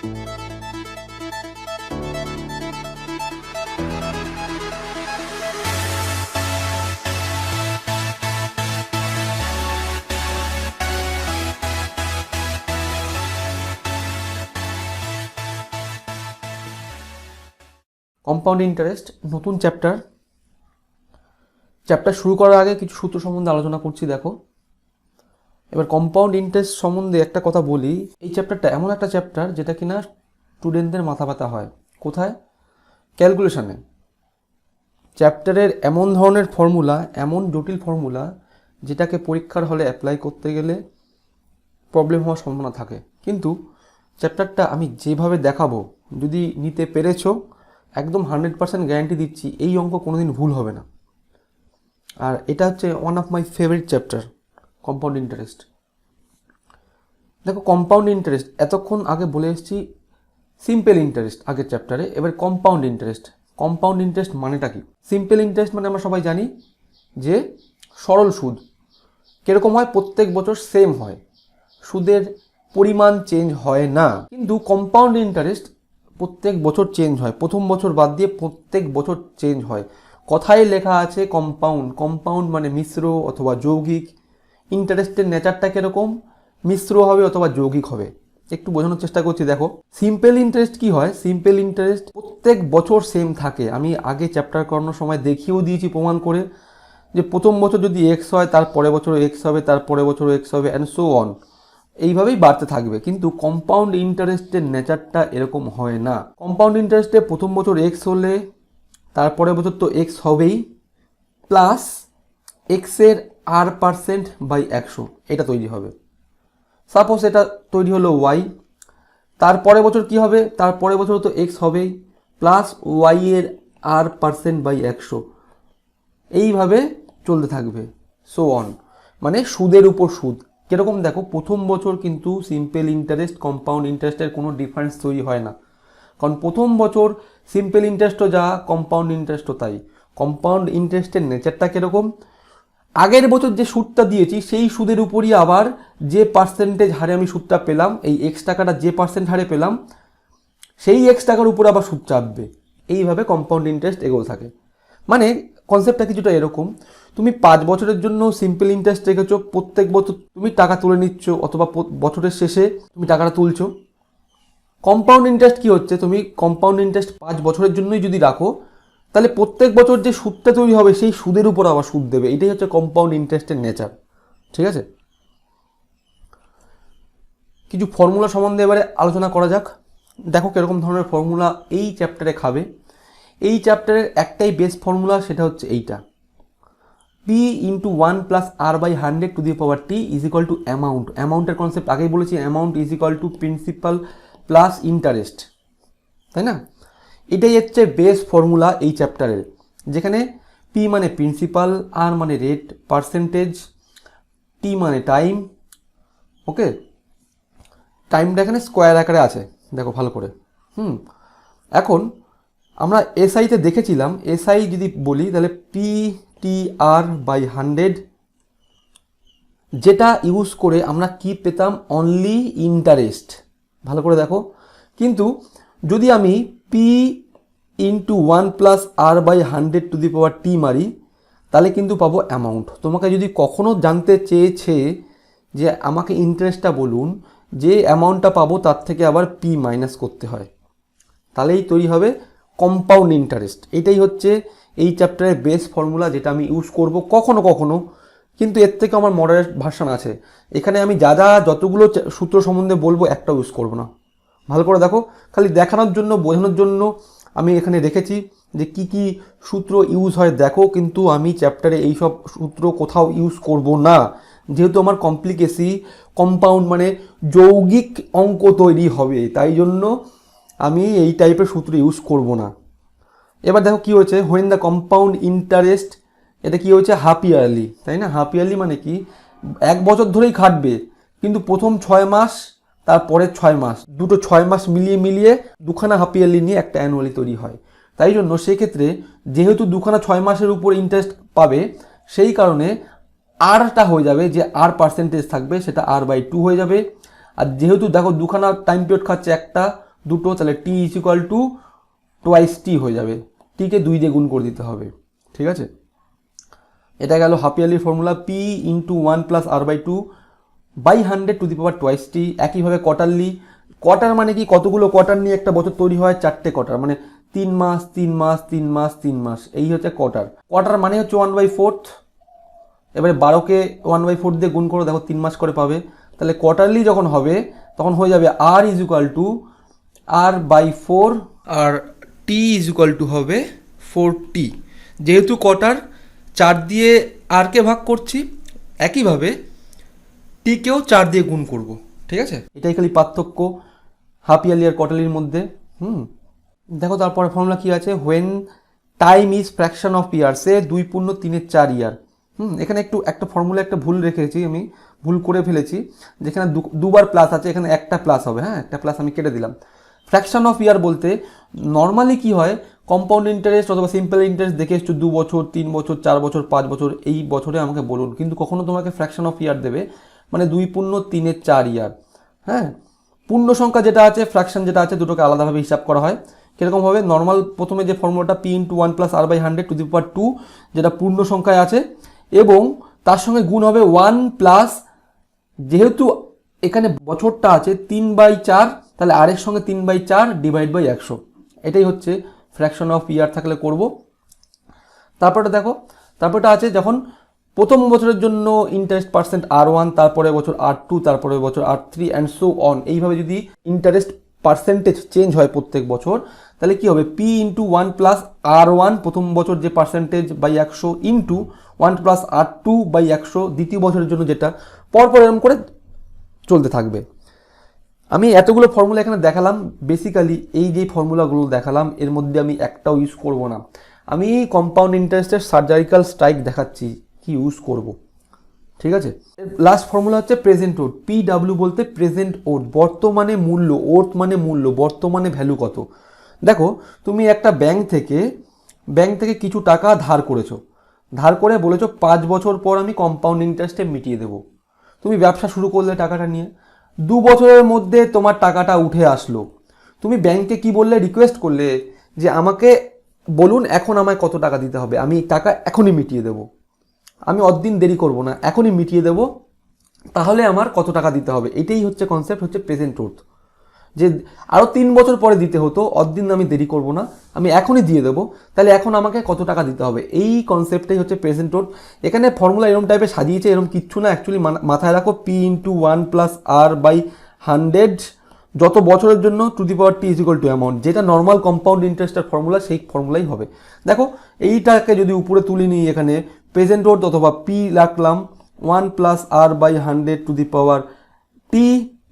Compound interest নতুন chapter শুরু করার আগে কিছু সূত্র সম্বন্ধে আলোচনা করছি। দেখো, এবার কম্পাউন্ড ইন্টারেস্ট সম্বন্ধে একটা কথা বলি। এই চ্যাপ্টারটা এমন একটা চ্যাপ্টার যেটা কিনা স্টুডেন্টদের মাথা ব্যথা হয়। কোথায়? ক্যালকুলেশনে। চ্যাপ্টারের এমন ধরনের ফর্মুলা, এমন জটিল ফর্মুলা, যেটাকে পরীক্ষার হলে অ্যাপ্লাই করতে গেলে প্রবলেম হওয়ার সম্ভাবনা থাকে। কিন্তু চ্যাপ্টারটা আমি যেভাবে দেখাবো, যদি নিতে পেরেছো, একদম 100% গ্যারান্টি দিচ্ছি এই অঙ্ক কোনোদিন ভুল হবে না। আর এটা হচ্ছে one of my favourite chapter, compound interest. দেখো, কম্পাউন্ড ইন্টারেস্ট এতক্ষণ আগে বলে এসেছি সিম্পল ইন্টারেস্ট আগের চ্যাপ্টারে। এবার কম্পাউন্ড ইন্টারেস্ট মানেটা কি? সিম্পল ইন্টারেস্ট মানে আমরা সবাই জানি যে সরল সুদ কীরকম হয়, প্রত্যেক বছর সেম হয়, সুদের পরিমাণ চেঞ্জ হয় না। কিন্তু কম্পাউন্ড ইন্টারেস্ট প্রত্যেক বছর চেঞ্জ হয়, প্রথম বছর বাদ দিয়ে প্রত্যেক বছর চেঞ্জ হয়। কথায় লেখা আছে কম্পাউন্ড মানে মিশ্র অথবা যৌগিক। ইন্টারেস্টের নেচারটা কীরকম? মিশ্র হবে অথবা যৌগিক হবে। একটু বোঝানোর চেষ্টা করছি। দেখো, সিম্পল ইন্টারেস্ট কি হয়? সিম্পল ইন্টারেস্ট প্রত্যেক বছর সেম থাকে। আমি আগে চ্যাপ্টার করানোর সময় দেখিয়েও দিয়েছি প্রমাণ করে, যে প্রথম বছর যদি এক্স হয়, তার পরের বছর এক্স হবে, তার পরের বছর এক্স হবে, অ্যান্ড সো অন, এইভাবেই বাড়তে থাকবে। কিন্তু কম্পাউন্ড ইন্টারেস্টের নেচারটা এরকম হয় না। কম্পাউন্ড ইন্টারেস্টে প্রথম বছর এক্স হলে তারপরের বছর তো এক্স হবেই, প্লাস এক্সের R% বাই 100 এটা তৈরি হবে। সাপোজ এটা তৈরি হলো ওয়াই, তারপরের বছর কি হবে? তারপরের বছর তো এক্স হবেই, প্লাস ওয়াই এর R% বাই 100, এইভাবে চলতে থাকবে, সো অন। মানে সুদের উপর সুদ। কীরকম? দেখো, প্রথম বছর কিন্তু সিম্পল ইন্টারেস্ট কম্পাউন্ড ইন্টারেস্টের কোনো ডিফারেন্স তৈরি হয় না, কারণ প্রথম বছর সিম্পল ইন্টারেস্টও যা, কম্পাউন্ড ইন্টারেস্টও তাই। কম্পাউন্ড ইন্টারেস্টের নেচারটা কীরকম? আগের বছর যে সুদটা দিয়েছি সেই সুদের উপরই আবার যে পার্সেন্টেজ হারে আমি সুদটা পেলাম, এই এক্স টাকাটা যে পার্সেন্ট হারে পেলাম, সেই এক্স টাকার উপর আবার সুদ চাপবে। এইভাবে কম্পাউন্ড ইন্টারেস্ট এগোতে থাকে। মানে কনসেপ্টটা কিছুটা এরকম, তুমি 5 বছরের জন্য সিম্পল ইন্টারেস্ট রেখেছো, প্রত্যেক বছর তুমি টাকা তুলে নিচ্ছ অথবা বছরের শেষে তুমি টাকাটা তুলছো। কম্পাউন্ড ইন্টারেস্ট কি হচ্ছে? তুমি কম্পাউন্ড ইন্টারেস্ট 5 বছরের জন্যই যদি রাখো, তাহলে প্রত্যেক বছর যে সুদটা তৈরি হবে সেই সুদের উপর আবার সুদ দেবে। এটাই হচ্ছে কম্পাউন্ড ইন্টারেস্টের নেচার। ঠিক আছে, কিছু ফর্মুলা সম্বন্ধে এবারে আলোচনা করা যাক। দেখো কিরকম ধরনের ফর্মুলা এই চ্যাপ্টারে খাবে। এই চ্যাপ্টারের একটাই বেস ফর্মুলা, সেটা হচ্ছে এইটা, P × 1 + R/100⁴ is equal to amount. অ্যামাউন্টের কনসেপ্ট আগেই বলেছি, amount is equal two principal plus interest, তাই না? এটাই হচ্ছে বেস ফর্মুলা এই চ্যাপ্টারের, যেখানে P মানে প্রিন্সিপাল, R মানে রেট, পার্সেন্টেজ, T মানে টাইম। ওকে, টাইমটা এখানে স্কোয়ার আকারে আছে, দেখো ভালো করে। এখন আমরা এসআইতে দেখেছিলাম, এসআই যদি বলি তাহলে PTR/100, যেটা ইউজ করে আমরা কি পেতাম? Only interest. ভালো করে দেখো, কিন্তু যদি আমি P × 1 + R/100⁴ মারি, তাহলে কিন্তু পাবো অ্যামাউন্ট। তোমাকে যদি কখনো জানতে চেয়েছে যে আমাকে ইন্টারেস্টটা বলুন, যে অ্যামাউন্টটা পাবো তার থেকে আবার P মাইনাস করতে হয়, তাহলেই তৈরি হবে কম্পাউন্ড ইন্টারেস্ট। এটাই হচ্ছে এই চ্যাপ্টারের বেস ফর্মুলা, যেটা আমি ইউজ করব কখনো কখনো, কিন্তু এর থেকে আমার মডারেট ভার্সন আছে। এখানে আমি যতগুলো সূত্র সম্বন্ধে বলবো একটাও ইউজ করব না। ভালো করে দেখো, খালি দেখানোর জন্য, বোঝানোর জন্য আমি এখানে রেখেছি যে কি কি সূত্র ইউজ হয় দেখো, কিন্তু আমি চ্যাপ্টারে এইসব সূত্র কোথাও ইউজ করব না, যেহেতু আমার কম্পাউন্ড মানে যৌগিক অঙ্ক তৈরি হবে, তাই জন্য আমি এই টাইপের সূত্র ইউজ করব না। এবার দেখো কি হয়েছে, হোয়েন দ্য কম্পাউন্ড ইন্টারেস্ট, এটা কি হয়েছে? হাফ ইয়ারলি, তাই না? হাফ ইয়ারলি মানে কি? 1 বছর ধরেই খাটবে, কিন্তু প্রথম 6 মাস, তারপরে 6 মাস, দুটো 6 মাস মিলিয়ে দুখানা হাফ ইয়ারলি নিয়ে একটা অ্যানুয়ালি তৈরি হয়। তাই জন্য সেক্ষেত্রে যেহেতু দুখানা 6 মাসের উপর ইন্টারেস্ট পাবে, সেই কারণে আরটা হয়ে যাবে, যে আর পার্সেন্টেজ থাকবে সেটা R/2 হয়ে যাবে। আর যেহেতু দেখো দুখানা টাইম পিরিয়ড খাচ্ছে, একটা দুটো, তাহলে টি ইজ ইকুয়াল টু টোয়াইস টি হয়ে যাবে, টিকে 2 দিয়ে গুণ করে দিতে হবে। ঠিক আছে, এটা গেল হাফ ইয়ারলির formula, P into 1 plus R by 2 by 100 to the power twice t. একইভাবে কোয়ার্টারলি, কোয়ার্টার মানে কি, কতগুলো কোয়ার্টার নিয়ে একটা বছর তৈরি হয়, 4টে কোয়ার্টার, মানে 3 মাস 3 মাস 3 মাস 3 মাস, এই হচ্ছে কোয়ার্টার। কোয়ার্টার মানে হচ্ছে 1/4। এবারে 12কে 1/4 দিয়ে গুণ করো, দেখো 3 মাস করে পাবে। তাহলে কোয়ার্টারলি যখন হবে তখন হয়ে যাবে r is equal to r/4, আর টি ইজ ইকুয়াল টু হবে 4t। যেহেতু কোয়ার্টার 4 দিয়ে আরকে ভাগ করছি, একইভাবে টিকেও 4 দিয়ে গুণ করব। ঠিক আছে, এটাই খালি পার্থক্য হাফ ইয়ারলি আর কোয়ার্টারলির মধ্যে। দেখো তারপরে ফর্মুলা কি আছে, when time is fraction of year, সে 2 পূর্ণ 3-এর 4 ইয়ার। এখানে একটা ফর্মুলা একটা ভুল রেখেছি, আমি ভুল করে ফেলেছি, যেখানে দুবার প্লাস আছে, এখানে একটা প্লাস হবে। হ্যাঁ, একটা প্লাস আমি কেটে দিলাম। ফ্র্যাকশন অফ ইয়ার বলতে নর্মালি কি হয়, কম্পাউন্ড ইন্টারেস্ট অথবা সিম্পল ইন্টারেস্ট দেখে এসছো 2 বছর 3 বছর 4 বছর 5 বছর, এই বছরে আমাকে বলুন, কিন্তু কখনো তোমাকে ফ্র্যাকশন অফ ইয়ার দেবে, মানে 2 পূর্ণ 3-এর 4 ইয়ার। হ্যাঁ, পূর্ণ সংখ্যা যেটা আছে, ফ্র্যাকশন যেটা আছে, দুটোকে আলাদাভাবে হিসাব করা হয়। কীরকম হবে, নর্মাল প্রথমে যে ফর্মুলাটা P into 1 plus R by 100 to the power 2, যেটা পূর্ণ সংখ্যায় আছে, এবং তার সঙ্গে গুণ হবে 1 প্লাস, যেহেতু এখানে বছরটা আছে 3/4, তাহলে আর এর সঙ্গে 3/4 ডিভাইড বাই 100। এটাই হচ্ছে ফ্র্যাকশন অফ ইয়ার থাকলে করব। তারপরটা দেখো, তারপরটা আছে যখন প্রথম বছরের জন্য ইন্টারেস্ট পার্সেন্ট R1, তারপরে বছর R2, তারপরে বছর R3 অ্যান্ড সো অন। এইভাবে যদি ইন্টারেস্ট পার্সেন্টেজ চেঞ্জ হয় প্রত্যেক বছর, তাহলে কি হবে, পি ইন্টু 1 প্লাস R1 প্রথম বছর যে percentage by 100 into 1 plus R2 by 100 দ্বিতীয় বছরের জন্য, যেটা পরপর এরকম করে চলতে থাকবে। আমি এতগুলো ফর্মুলা এখানে দেখালাম, বেসিক্যালি এই যে ফর্মুলাগুলো দেখালাম এর মধ্যে আমি একটাও ইউজ করব না। আমি কম্পাউন্ড ইন্টারেস্টের সার্জারিক্যাল স্ট্রাইক দেখাচ্ছি কি ইউজ করব। ঠিক আছে, লাস্ট ফর্মুলা হচ্ছে প্রেজেন্ট ওট, PW বলতে প্রেজেন্ট ওট, বর্তমানে মূল্য, ওট মানে মূল্য, বর্তমানে ভ্যালু কত। দেখো তুমি একটা ব্যাংক থেকে কিছু টাকা ধার করেছো, ধার করে বলেছো 5 বছর পর আমি কম্পাউন্ড ইন্টারেস্টে মিটিয়ে দেবো। তুমি ব্যবসা শুরু করলে টাকাটা নিয়ে, 2 বছরের মধ্যে তোমার টাকাটা উঠে আসলো। তুমি ব্যাংকে কি বললে, রিকোয়েস্ট করলে যে আমাকে বলুন এখন আমায় কত টাকা দিতে হবে, আমি টাকা এখনই মিটিয়ে দেবো, আমি অতদিন দেরি করব না, এখনই মিটিয়ে দেবো, তাহলে আমার কত টাকা দিতে হবে। এটাই হচ্ছে কনসেপ্ট, হচ্ছে প্রেজেন্ট ওট, যে আরও 3 বছর পরে দিতে হতো, অতদিন আমি দেরি করব না, আমি এখনই দিয়ে দেবো, তাহলে এখন আমাকে কত টাকা দিতে হবে। এই কনসেপ্টটাই হচ্ছে প্রেজেন্ট ওট। এখানে ফর্মুলা এরকম টাইপের সাজিয়েছে, এরকম কিচ্ছু না, অ্যাকচুয়ালি মাথায় রাখো P into 1 plus R by 100 যত বছরের জন্য to the power T is equal to amount, যেটা নর্মাল কম্পাউন্ড ইন্টারেস্টের ফর্মুলা, সেই ফর্মুলাই হবে। দেখো এইটাকে যদি উপরে তুলে নিই, এখানে প্রেজেন্ট ওট অথবা পি রাখলাম 1 plus R by 100 to the power t,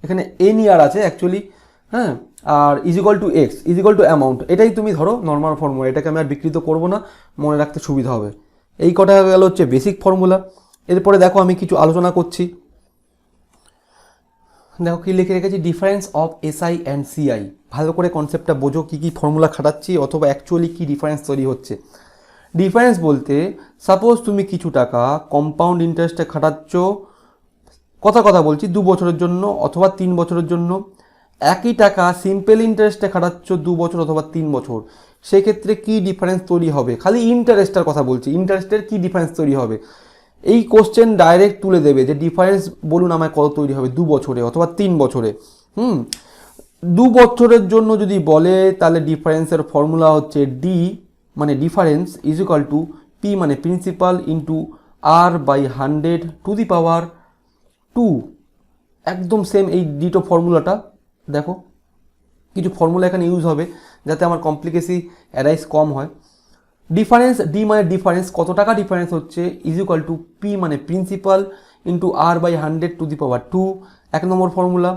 এখানে এন ইয়ার আছে অ্যাকচুয়ালি, হ্যাঁ, r is equal to x is equal to amount. এটাই তুমি ধরো নর্মাল ফর্মুলা, এটাকে আমি আর বিকৃত করবো না, মনে রাখতে সুবিধা হবে। এই কটা গেল হচ্ছে বেসিক ফর্মুলা। এরপরে দেখো আমি কিছু আলোচনা করছি। দেখো কি লিখে রেখেছি, difference of SI and CI. ভালো করে কনসেপ্টটা বোঝো, কী কী ফর্মুলা খাটাচ্ছি অথবা অ্যাকচুয়ালি কী ডিফারেন্স তৈরি হচ্ছে। ডিফারেন্স বলতে সাপোজ তুমি কিছু টাকা কম্পাউন্ড ইন্টারেস্টে খাটাচ্ছ, কথা বলছি 2 বছরের জন্য অথবা 3 বছরের জন্য, একই টাকা সিম্পল ইন্টারেস্টে খাটাচ্ছ 2 বছর অথবা 3 বছর, সেক্ষেত্রে কী ডিফারেন্স তৈরি হবে। খালি ইন্টারেস্টের কথা বলছি, ইন্টারেস্টের কী ডিফারেন্স তৈরি হবে, এই কোশ্চেন ডাইরেক্ট তুলে দেবে যে ডিফারেন্স বলুন আমায় কত তৈরি হবে 2 বছরে অথবা 3 বছরে। 2 বছরের জন্য যদি বলে, তাহলে ডিফারেন্সের ফর্মুলা হচ্ছে ডি মানে difference is equal to P মানে principal into R by 100 to the power 2। একদম সেম এই ডিটো ফর্মুলাটা। দেখো কিছু ফর্মুলা এখানে ইউজ হবে যাতে আমার কমপ্লিকেসি অ্যারাইজ কম হয়। ডিফারেন্স, ডি মানে ডিফারেন্স, কত টাকা ডিফারেন্স হচ্ছে, ইজ ইকুয়াল টু পি মানে principal into R by 100 to the power 2, 1 number formula.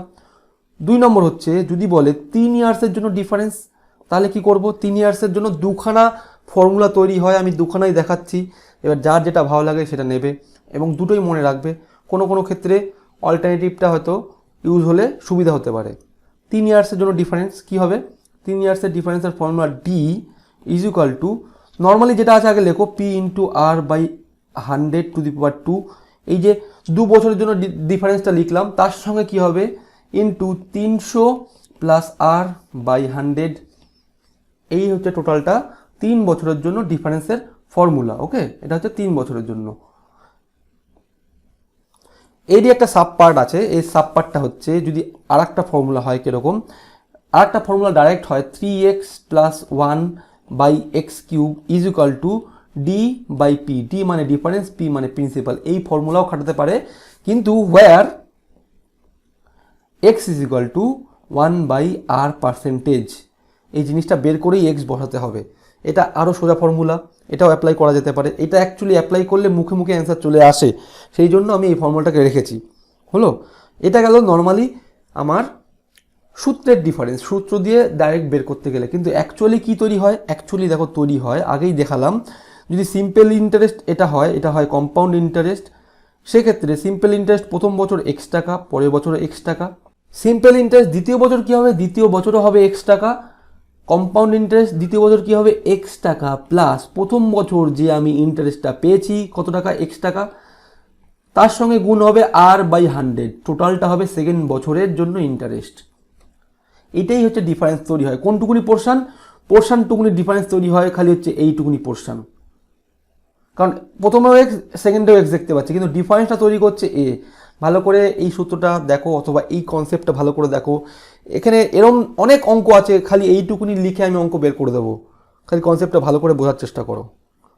2 number হচ্ছে যদি বলে 3 ইয়ার্সের জন্য ডিফারেন্স, তাহলে কি করব, 3 ইয়ার্সের জন্য 2খানা ফর্মুলা তৈরি হয়, আমি 2খানাই দেখাচ্ছি, এবার যার যেটা ভালো লাগে সেটা নেবে এবং দুটোই মনে রাখবে। কোনো ক্ষেত্রে অল্টারনেটিভটা হয়তো ইউজ হলে সুবিধা হতে পারে। 3 ইয়ার্সের জন্য ডিফারেন্স কি হবে, 3 ইয়ার্সের ডিফারেন্সের formula D is equal to, normally যেটা আছে আগে লেখো, P into R by 100 to the power 2। এই যে 2 বছরের জন্য ডিফারেন্সটা লিখলাম, তার সঙ্গে কি হবে, ইন্টু 300 প্লাস আর বাই 100, এই হচ্ছে টোটালটা 3 বছরের জন্য ডিফারেন্সের ফর্মুলা। ওকে, এটা হচ্ছে 3 বছরের জন্য। এরই একটা সাব পার্ট আছে, এই সাব পার্টটা হচ্ছে যদি আর একটা ফর্মুলা হয় কীরকম, আর একটা ফর্মুলা ডাইরেক্ট হয় 3x plus 1 by x cube is equal to D by P, D মানে ডিফারেন্স, পি মানে প্রিন্সিপাল। এই ফর্মুলাও খাটাতে পারে, কিন্তু where x is equal to 1 by R percentage, এই জিনিসটা বের করেই এক্স বসাতে হবে। এটা আরও সোজা ফর্মুলা, এটাও অ্যাপ্লাই করা যেতে পারে। এটা অ্যাকচুয়ালি অ্যাপ্লাই করলে মুখে মুখে অ্যান্সার চলে আসে, সেই জন্য আমি এই ফর্মুলাটাকে রেখেছি। হলো, এটা গেল নর্মালি আমার সূত্রের ডিফারেন্স, সূত্র দিয়ে ডাইরেক্ট বের করতে গেলে। কিন্তু অ্যাকচুয়ালি কী তৈরি হয়, অ্যাকচুয়ালি দেখো তৈরি হয়, আগেই দেখালাম, যদি সিম্পল ইন্টারেস্ট এটা হয় কম্পাউন্ড ইন্টারেস্ট। সেক্ষেত্রে সিম্পল ইন্টারেস্ট প্রথম বছর এক্স টাকা, পরের বছর এক্স টাকা। সিম্পল ইন্টারেস্ট দ্বিতীয় বছর কী হবে, দ্বিতীয় বছরও হবে এক্স টাকা। কম্পাউন্ড ইন্টারেস্ট দ্বিতীয় বছর কী হবে, এক্স টাকা প্লাস প্রথম বছর যে আমি ইন্টারেস্টটা পেয়েছি কত টাকা, এক্স টাকা, তার সঙ্গে গুণ হবে আর বাই 100, টোটালটা হবে সেকেন্ড বছরের জন্য ইন্টারেস্ট। এটাই হচ্ছে ডিফারেন্স তৈরি হয়। কোনটুকুনি পোর্শনটুকুনি ডিফারেন্স তৈরি হয়, খালি হচ্ছে এইটুকুনি পোর্শন। কারণ প্রথমেও এক্স, সেকেন্ডেও এক্স দেখতে পাচ্ছি, কিন্তু ডিফারেন্সটা তৈরি করছে এ। ভালো করে এই সূত্রটা দেখো, অথবা এই কনসেপ্টটা ভালো করে দেখো। এখানে এরম অনেক অঙ্ক আছে, খালি এইটুকুনি লিখে আমি অঙ্ক বের করে দেবো। খালি কনসেপ্টটা ভালো করে বোঝার চেষ্টা করো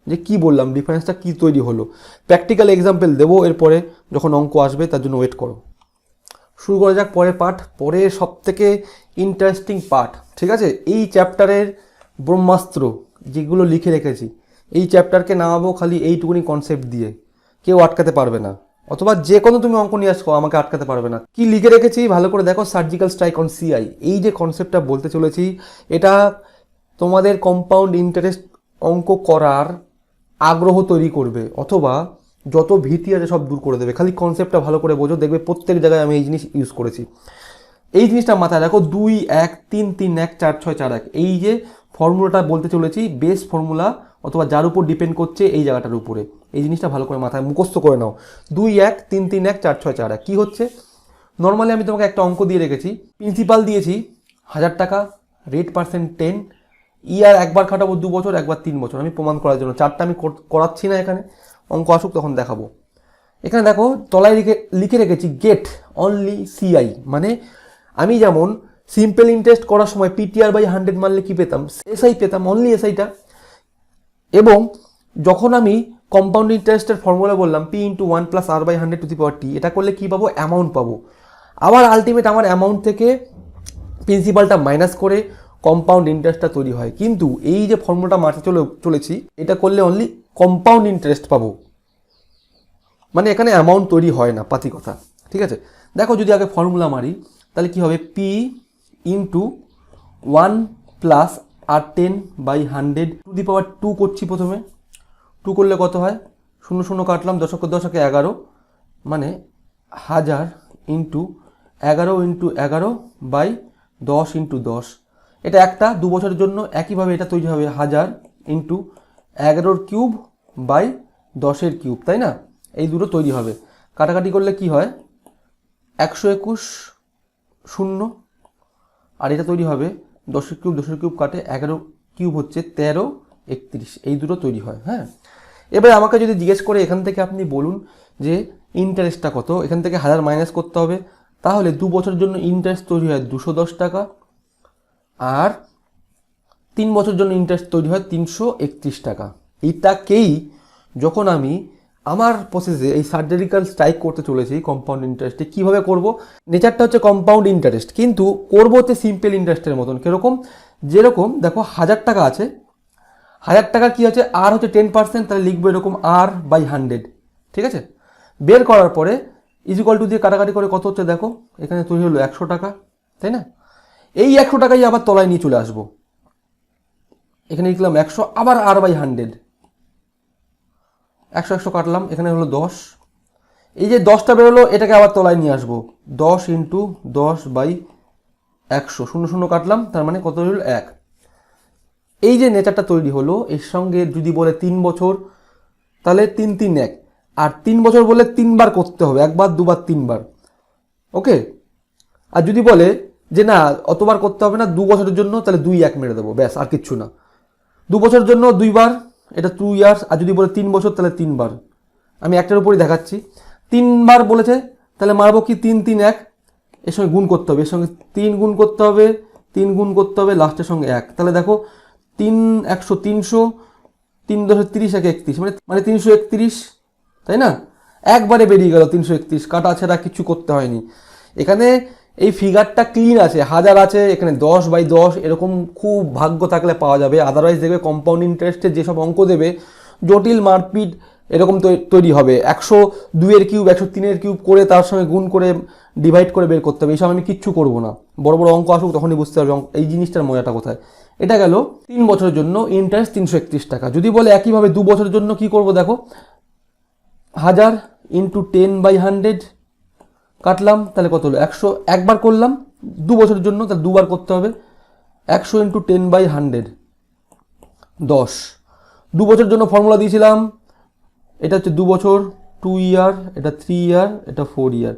যে কি বললাম, ডিফারেন্সটা কি তৈরি হলো। প্র্যাকটিক্যাল এক্সাম্পল দেবো এরপরে, যখন অঙ্ক আসবে তার জন্য ওয়েট করো। শুরু করা যাক পরের পার্ট, পরের সব থেকে ইন্টারেস্টিং পার্ট। ঠিক আছে, এই চ্যাপ্টারের ব্রহ্মাস্ত্র যেগুলো লিখে রেখেছি, এই চ্যাপ্টারকে নামাবো খালি এইটুকুনি কনসেপ্ট দিয়ে, কেউ আটকাতে পারবে না। অথবা যে কোনো তুমি অঙ্ক নিয়ে আসো, আমাকে আটকাতে পারবে না। কি লিখে রেখেছি ভালো করে দেখো, সার্জিক্যাল স্ট্রাইক অন সিআই। এই যে কনসেপ্টটা বলতে চলেছি, এটা তোমাদের কম্পাউন্ড ইন্টারেস্ট অঙ্ক করার আগ্রহ তৈরি করবে, অথবা যত ভীতি আছে সব দূর করে দেবে। খালি কনসেপ্টটা ভালো করে বোঝো, দেখবে প্রত্যেক জায়গায় আমি এই জিনিস ইউজ করেছি। এই জিনিসটা মাথায় রাখো, 2 1 3 3 1 4 6 4 1, এই যে ফর্মুলাটা বলতে চলেছি, বেস ফর্মুলা, অথবা যার উপর ডিপেন্ড করছে এই জায়গাটার উপরে, এই জিনিসটা ভালো করে মাথায় মুখস্থ করে নাও। 2 1 3 3 1 4 6 4 1 কী হচ্ছে, নর্মালি আমি তোমাকে একটা অঙ্ক দিয়ে রেখেছি, প্রিন্সিপাল দিয়েছি 1000 টাকা, রেট পার্সেন্ট 10, ইয়ার একবার খাটাবো 2 বছর, একবার 3 বছর। আমি প্রমাণ করার জন্য চারটা আমি করাচ্ছি না, এখানে অঙ্ক আসুক তখন দেখাবো। এখানে দেখো তলায় লিখে রেখেছি গেট অনলি সিআই, মানে আমি যেমন সিম্পল ইন্টারেস্ট করার সময় পিটিআর বাই 100 মারলে কি পেতাম, এসআই পেতাম, অনলি এসআইটা। এবং যখন আমি কম্পাউন্ড ইন্টারেস্টের ফর্মুলা বললাম P into 1 plus R by 100 to the power t, এটা করলে কী পাবো, অ্যামাউন্ট পাবো। আবার আলটিমেট আমার অ্যামাউন্ট থেকে প্রিন্সিপালটা মাইনাস করে কম্পাউন্ড ইন্টারেস্টটা তৈরি হয়। কিন্তু এই যে ফর্মুলাটা মারতে চলেছি, এটা করলে অনলি কম্পাউন্ড ইন্টারেস্ট পাবো, মানে এখানে অ্যামাউন্ট তৈরি হয় না, পাতি কথা। ঠিক আছে, দেখো যদি আগে ফর্মুলা মারি তাহলে কি হবে, P into 1 plus r 10 by 100 to the power 2 করছি। প্রথমে 2 করলে কত হয়, 0 0 কাটলাম, দশকে 11, মানে 1000 ইন্টু 11 ইন্টু 11 বাই 10 ইন্টু 10। এটা একটা 2 বছরের জন্য। একইভাবে এটা তৈরি হবে 1000 ইন্টু 11 কিউব বাই 10 কিউব, তাই না? এই দুটো তৈরি হবে। কাটাকাটি করলে কি হয়, 121 0, আর এটা তৈরি হবে 10 কিউব কাটে 11 কিউব হচ্ছে 13 31, এই দুটো তৈরি হয়। হ্যাঁ, এবার আমাকে যদি জিজ্ঞেস করে এখান থেকে আপনি বলুন যে ইন্টারেস্টটা কত, এখান থেকে 1000 মাইনাস করতে হবে, তাহলে 2 বছরের জন্য ইন্টারেস্ট তৈরি হয় 210 টাকা, আর 3 বছরের জন্য ইন্টারেস্ট তৈরি হয় 331 টাকা। এইটাকেই যখন আমি আমার প্রসেসে এই সার্জারিক্যাল স্ট্রাইক করতে চলেছি কম্পাউন্ড ইন্টারেস্টে, কীভাবে করব, নেচারটা হচ্ছে কম্পাউন্ড ইন্টারেস্ট, কিন্তু করবো হচ্ছে সিম্পল ইন্টারেস্টের মতন। কীরকম, যেরকম দেখো 1000 টাকা আছে, 1000 টাকা কী আছে, আর হচ্ছে 10%, তাহলে লিখবো এরকম আর বাই 100। ঠিক আছে, বের করার পরে ইজিক্যাল টু দিয়ে কাটাকাটি করে কত হচ্ছে দেখো, এখানে তৈরি হলো 100 টাকা, তাই না? এই 100 টাকাই আবার তলায় নিয়ে চলে আসবো, এখানে লিখলাম 100, আবার আর বাই 100, 100 কাটলাম, এখানে হলো 10, এই যে 10টা বেরোলো এটাকে আবার তলায় নিয়ে আসবো, 10 ইন্টু 10 বাই 100, 0 0 কাটলাম, তার মানে কত হলো 1। এই যে নেচারটা তৈরি হলো, এর সঙ্গে যদি বলে 3 বছর, তাহলে 3 3 1, আর 3 বছর বলে 3 বার করতে হবে, একবার দুবার 3 বার। ওকে, আর যদি বলে যে না অতবার করতে হবে না, 2 বছরের জন্য তাহলে 2 1 মেরে দেবো, ব্যাস আর কিচ্ছু না। 2 বছরের জন্য 2 বার, এটা 2 ইয়ার্স। আর যদি বলে 3 বছর তাহলে 3 বার। আমি একটার উপরই দেখাচ্ছি। 3 বার বলেছে তাহলে মারবো কি 3 3 1, এর সঙ্গে গুণ করতে হবে, এর সঙ্গে 3 গুণ করতে হবে, 3 গুণ করতে হবে, লাস্টের সঙ্গে 1। তাহলে দেখো 3 100 300, 3 10 30 1 31, মানে 331, তাই না? একবারে বেরিয়ে গেল 331, কাটা ছাড়া কিছু করতে হয়নি। এখানে এই ফিগারটা ক্লিন আছে, 1000 আছে, এখানে 10/10 এরকম খুব ভাগ্য থাকলে পাওয়া যাবে। আদারওয়াইজ দেখবে কম্পাউন্ড ইন্টারেস্টের যেসব অঙ্ক দেবে জটিল মারপিট এরকম তৈরি হবে। 102 এর কিউব 103 এর কিউব করে তার সঙ্গে গুণ করে ডিভাইড করে বের করতে হবে। এইসব আমি কিচ্ছু করবো না, বড় বড় অঙ্ক আসুক তখনই বুঝতে পারবে এই জিনিসটার মজাটা কোথায়। এটা গেল 3 বছরের জন্য ইন্টারেস্ট 331 টাকা। যদি বলে একইভাবে 2 বছরের জন্য কি করব দেখো, 1000 ইন্টু 10/100 কাটলাম, তাহলে কত হলো 100। একবার করলাম 2 বছরের জন্য, তাহলে 2 বার করতে হবে। 100 ইন্টু 10/100 10। 2 বছরের জন্য ফর্মুলা দিয়েছিলাম, এটা হচ্ছে 2 বছর 2 ইয়ার, এটা 3 ইয়ার, এটা 4 ইয়ার।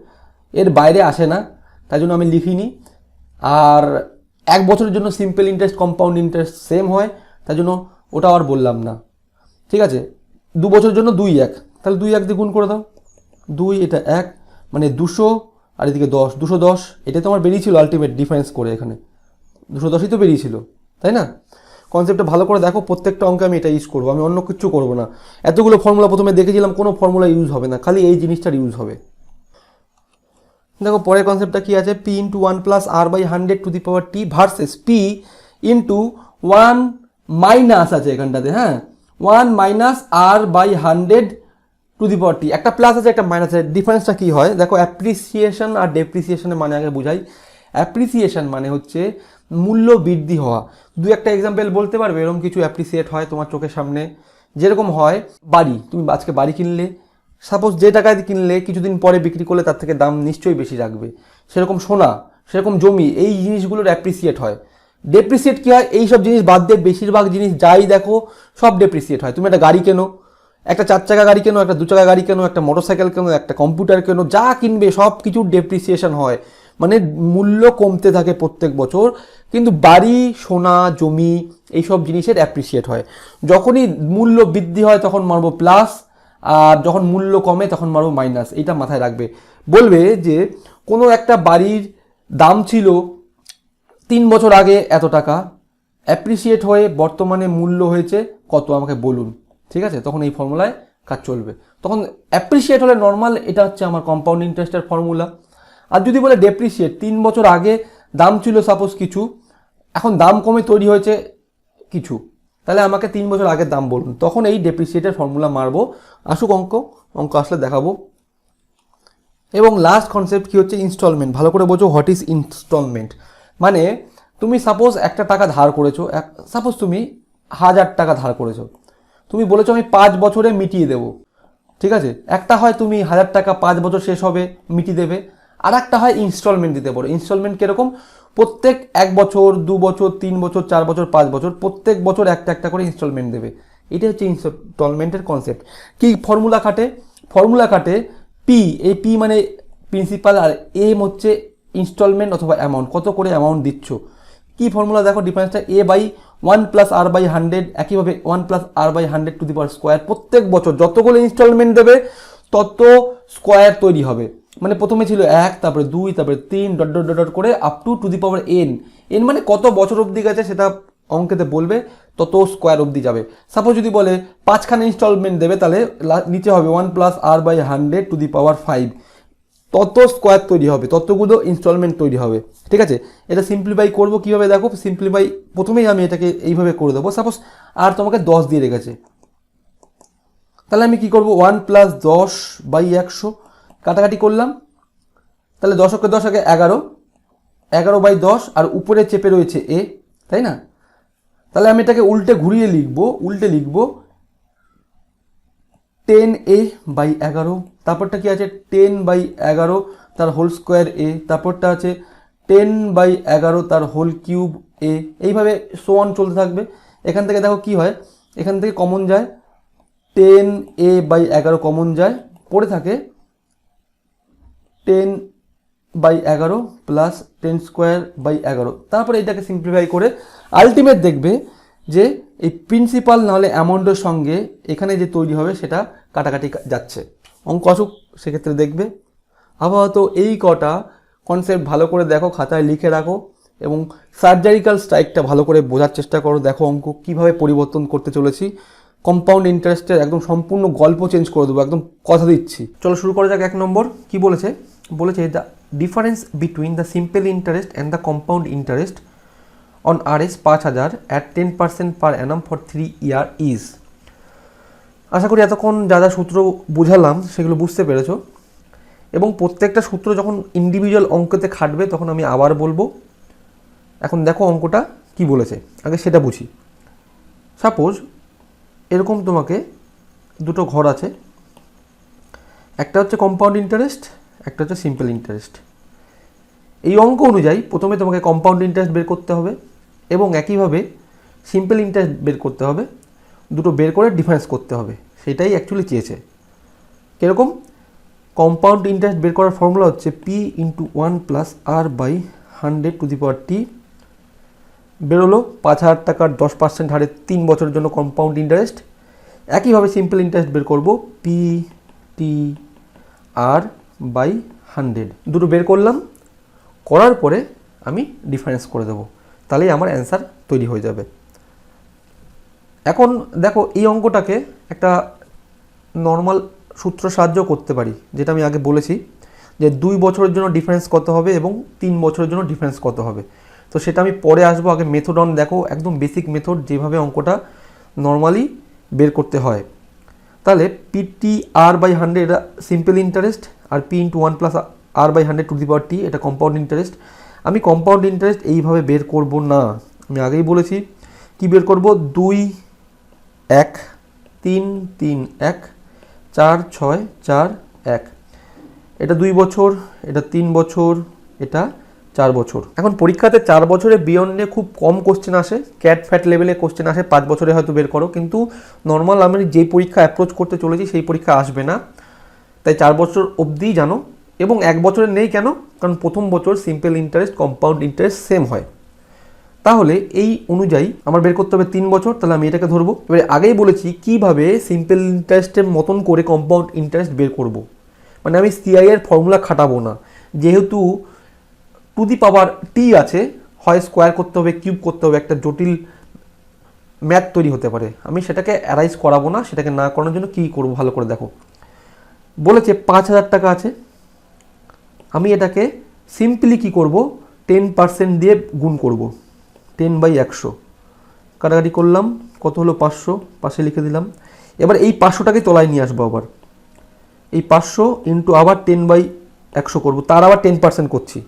এর বাইরে আসে না, তাই জন্য আমি লিখিনি। আর 1 বছরের জন্য simple interest compound interest same হয়, তাই জন্য ওটা আর বললাম না। ঠিক আছে, 2 বছরের জন্য 2 1, তাহলে 2 1 দিয়ে গুণ করে দাও। 2 এটা 1, মানে 200, আর এদিকে 10, 210। এটা তো আমার বেরিয়েছিল আলটিমেট ডিফারেন্স করে, এখানে 210ই তো বেরিয়েছিল, তাই না? কনসেপ্টটা ভালো করে দেখো, প্রত্যেকটা অঙ্কে আমি এটা ইউজ করবো, আমি অন্য কিছু করবো না। এতগুলো ফর্মুলা প্রথমে দেখেছিলাম, কোনো ফর্মুলা ইউজ হবে না, খালি এই জিনিসটার ইউজ হবে। দেখো পরের কনসেপ্টটা কি আছে, p into 1 plus r/100 two the power t versus p into 1 minus আছে এখানটাতে, হ্যাঁ 1 minus r/100 two the power t। একটা প্লাস আছে একটা মাইনাস আছে, ডিফারেন্সটা কি হয় দেখো। অ্যাপ্রিসিয়েশন আর ডেপ্রিসিয়েশনের মানে আগে বুঝাই। অ্যাপ্রিসিয়েশন মানে হচ্ছে মূল্য বৃদ্ধি হওয়া। দু একটা এক্সাম্পল বলতে পারবে এরকম কিছু অ্যাপ্রিসিয়েট হয় তোমার চোখের সামনে? যেরকম হয় বাড়ি, তুমি আজকে বাড়ি কিনলে, সাপোজ যে টাকায় কিনলে কিছুদিন পরে বিক্রি করলে তার থেকে দাম নিশ্চয়ই বেশি রাখবে। সেরকম সোনা, সেরকম জমি, এই জিনিসগুলোর অ্যাপ্রিসিয়েট হয়। ডেপ্রিসিয়েট কী হয়, এইসব জিনিস বাদ দিয়ে বেশিরভাগ জিনিস যাই দেখো সব ডেপ্রিসিয়েট হয়। তুমি একটা গাড়ি কেনো, একটা 4 চাকা গাড়ি কেনো, একটা 2 চাকা গাড়ি কেনো, একটা মোটরসাইকেল কেনো, একটা কম্পিউটার কেনো, যা কিনবে সব কিছুর ডেপ্রিসিয়েশন হয়, মানে মূল্য কমতে থাকে প্রত্যেক বছর। কিন্তু বাড়ি, সোনা, জমি এইসব জিনিসের অ্যাপ্রিসিয়েট হয়। যখনই মূল্য বৃদ্ধি হয় তখন মারবো প্লাস, আর যখন মূল্য কমে তখন মারবো মাইনাস। এইটা মাথায় রাখবে। বলবে যে কোনো একটা বাড়ির দাম ছিল 3 বছর আগে এত টাকা, অ্যাপ্রিসিয়েট হয়ে বর্তমানে মূল্য হয়েছে কত আমাকে বলুন। ঠিক আছে, তখন এই ফর্মুলায় কাজ চলবে। তখন অ্যাপ্রিসিয়েট হলে নর্মাল, এটা হচ্ছে আমার কম্পাউন্ড ইন্টারেস্টের ফর্মুলা। আর যদি বলে ডেপ্রিসিয়েট, 3 বছর আগে দাম ছিল সাপোজ কিছু, এখন দাম কমে তৈরি হয়েছে কিছু, তাহলে আমাকে 3 বছর আগের দাম বলুন, তখন এই ডেপ্রিসিয়েটের ফর্মুলা মারবো। আসুক অঙ্ক আসলে দেখাবো। এবং লাস্ট কনসেপ্ট কি হচ্ছে, ইনস্টলমেন্ট। ভালো করে বোঝো, হোয়াট ইজ ইনস্টলমেন্ট। মানে তুমি সাপোজ একটা টাকা ধার করেছো, সাপোজ তুমি 1000 টাকা ধার করেছো, তুমি বলেছো আমি 5 বছরে মিটিয়ে দেবো। ঠিক আছে, একটা হয় তুমি 1000 টাকা 5 বছর শেষ হবে মিটিয়ে দেবে, আর একটা হয় ইনস্টলমেন্ট দিতে পারো। ইনস্টলমেন্ট কীরকম, প্রত্যেক 1 বছর 2 বছর 3 বছর 4 বছর 5 বছর প্রত্যেক বছর একটা একটা করে ইনস্টলমেন্ট দেবে। এটা হচ্ছে ইনস্টলমেন্টের কনসেপ্ট। কি ফর্মুলা খাটে পি, এই পি মানে প্রিন্সিপাল, আর এম হচ্ছে ইনস্টলমেন্ট অথবা অ্যামাউন্ট, কত করে অ্যামাউন্ট দিচ্ছ। কি ফর্মুলা দেখো, ডিফারেন্সটা a/1 প্লাস r/100, একইভাবে 1 plus r/100 two the power square. প্রত্যেক বছর যতগুলো ইনস্টলমেন্ট দেবে তত স্কোয়ার তৈরি হবে। মানে প্রথমে ছিল 1, তারপরে 2, তারপরে 3, ডট ডট ডট করে up to the power n। N মানে কত বছর অবধি গেছে সেটা অঙ্কেতে বলবে, তত স্কোয়ার অবধি যাবে। সাপোজ যদি বলে 5খানা ইনস্টলমেন্ট দেবে, তাহলে নিচে হবে 1 প্লাস r/100 টু দি পাওয়ার 5, তত স্কোয়ার তৈরি হবে, ততগুলো ইনস্টলমেন্ট তৈরি হবে। ঠিক আছে, এটা সিম্পলিফাই করবো কীভাবে দেখো। সিম্পলিফাই প্রথমেই আমি এটাকে এইভাবে করে দেবো। সাপোজ আর তোমাকে 10 দিয়ে রেখেছে, তাহলে আমি কি করব, 1 প্লাস 10/100 কাটাকাটি করলাম, তাহলে 10 × 10 = 11, 11/10, আর উপরে চেপে রয়েছে এ, তাই না? তাহলে আমি এটাকে উল্টে ঘুরিয়ে লিখবো, 10a/11। তারপরটা কি আছে, 10/11 তার হোল স্কোয়ার এ। তারপরটা আছে 10/11 তার হোল কিউব এ। এইভাবে সোয়ান চলতে থাকবে। এখান থেকে দেখো কি হয়, এখান থেকে কমন যায় 10a/11 কমন যায়, পড়ে থাকে 10 বাই 11 প্লাস 10 স্কোয়ার বাই 11। তারপরে এটাকে সিম্পলিফাই করে আলটিমেট দেখবে যে এই প্রিন্সিপাল নাহলে অ্যামাউন্টের সঙ্গে এখানে যে তৈরি হবে সেটা কাটাকাটি যাচ্ছে। অঙ্ক আসুক সেক্ষেত্রে দেখবে। আপাতত এই কটা কনসেপ্ট ভালো করে দেখো, খাতায় লিখে রাখো এবং সার্জারিক্যাল স্ট্রাইকটা ভালো করে বোঝার চেষ্টা করো। দেখো অঙ্ক কীভাবে পরিবর্তন করতে চলেছি। কম্পাউন্ড ইন্টারেস্টের একদম সম্পূর্ণ গল্প চেঞ্জ করে দেবো, একদম কথা দিচ্ছি। চলো শুরু করা যাক। 1 নম্বর কি বলেছে, বলেছে the difference between the simple interest and the compound interest on RS 5000 at 10% per annum for 3 year is. আশা করি এতক্ষণ যা যা সূত্র বুঝালাম সেগুলো বুঝতে পেরেছো এবং প্রত্যেকটা সূত্র যখন ইন্ডিভিজুয়াল অঙ্কতে খাটবে তখন আমি আবার বলবো। এখন দেখো অঙ্কটা কি বলেছে, আগে সেটা বুঝি। সাপোজ এরকম তোমাকে দুটো ঘর আছে, একটা হচ্ছে কম্পাউন্ড ইন্টারেস্ট, একটা হচ্ছে সিম্পল ইন্টারেস্ট। এই অঙ্ক অনুযায়ী প্রথমে তোমাকে কম্পাউন্ড ইন্টারেস্ট বের করতে হবে এবং একইভাবে সিম্পল ইন্টারেস্ট বের করতে হবে। দুটো বের করে ডিফারেন্স করতে হবে, সেটাই অ্যাকচুয়ালি চেয়েছে। কীরকম? কম্পাউন্ড ইন্টারেস্ট বের করার ফর্মুলা হচ্ছে P × 1 + R/100⁻t। বেরোলো 5000 টাকার 10% হারে 3 বছরের জন্য কম্পাউন্ড ইন্টারেস্ট। একইভাবে সিম্পল ইন্টারেস্ট বের করব P/R/100। দুটো বের করলাম, করার পরে আমি ডিফারেন্স করে দেবো, তাহলেই আমার অ্যান্সার তৈরি হয়ে যাবে। এখন দেখো এই অঙ্কটাকে একটা নর্মাল সূত্র সাহায্য করতে পারি, যেটা আমি আগে বলেছি যে 2 বছরের জন্য ডিফারেন্স কত হবে এবং 3 বছরের জন্য ডিফারেন্স কত হবে। তো সেটা আমি পরে আসবো, আগে মেথড অন দেখো, একদম বেসিক মেথড যেভাবে অঙ্কটা নর্মালি বের করতে হয়। তাহলে P/R/100 এটা সিম্পল ইন্টারেস্ট আর P × 1 + R/100⁻t এটা কম্পাউন্ড ইন্টারেস্ট। আমি কম্পাউন্ড ইন্টারেস্ট এইভাবে বের করব না, আমি আগেই বলেছি। কি বের করব? 2 1 3 3 1 4 6 4 1। এটা 2 বছর, এটা 3 বছর, এটা 4 বছর। এখন পরীক্ষাতে 4 বছরের বিয়ন্ডে খুব কম কোশ্চেন আসে, ক্যাট ফ্যাট লেভেলে কোশ্চেন আসে, 5 বছরে হয়তো বের করো, কিন্তু নর্মাল আমি যেই পরীক্ষা অ্যাপ্রোচ করতে চলেছি সেই পরীক্ষা আসবে না। তাই 4 বছর অবধিই জানো। এবং 1 বছরের নেই কেন? কারণ প্রথম বছর simple interest compound interest same হয়। তাহলে এই অনুযায়ী আমার বের করতে হবে 3 বছর, তাহলে আমি এটাকে ধরবো। এবারে আগেই বলেছি কিভাবে সিম্পল ইন্টারেস্টের মতন করে কম্পাউন্ড ইন্টারেস্ট বের করব। মানে আমি CI এর ফর্মুলা খাটাবো না, যেহেতু টু দি পাওয়ার t আছে, হয় স্কোয়ার করতে হবে, কিউব করতে হবে, একটা জটিল ম্যাথ তৈরি হতে পারে। আমি সেটাকে অ্যারাইজ করাবো না। সেটাকে না করানোর জন্য কী করবো ভালো করে দেখো। বলেছে 5000 টাকা আছে, আমি এটাকে সিম্পলি কি করব? 10% দিয়ে গুণ করব, 10/100। কাটাকাটি করলাম, কত হলো? 500, পাশে লিখে দিলাম। এবার এই 500টাকে তলায় নিয়ে আসবো, আবার এই 500 ইন্টু আবার 10/100 করব, তার আবার 10% করছি।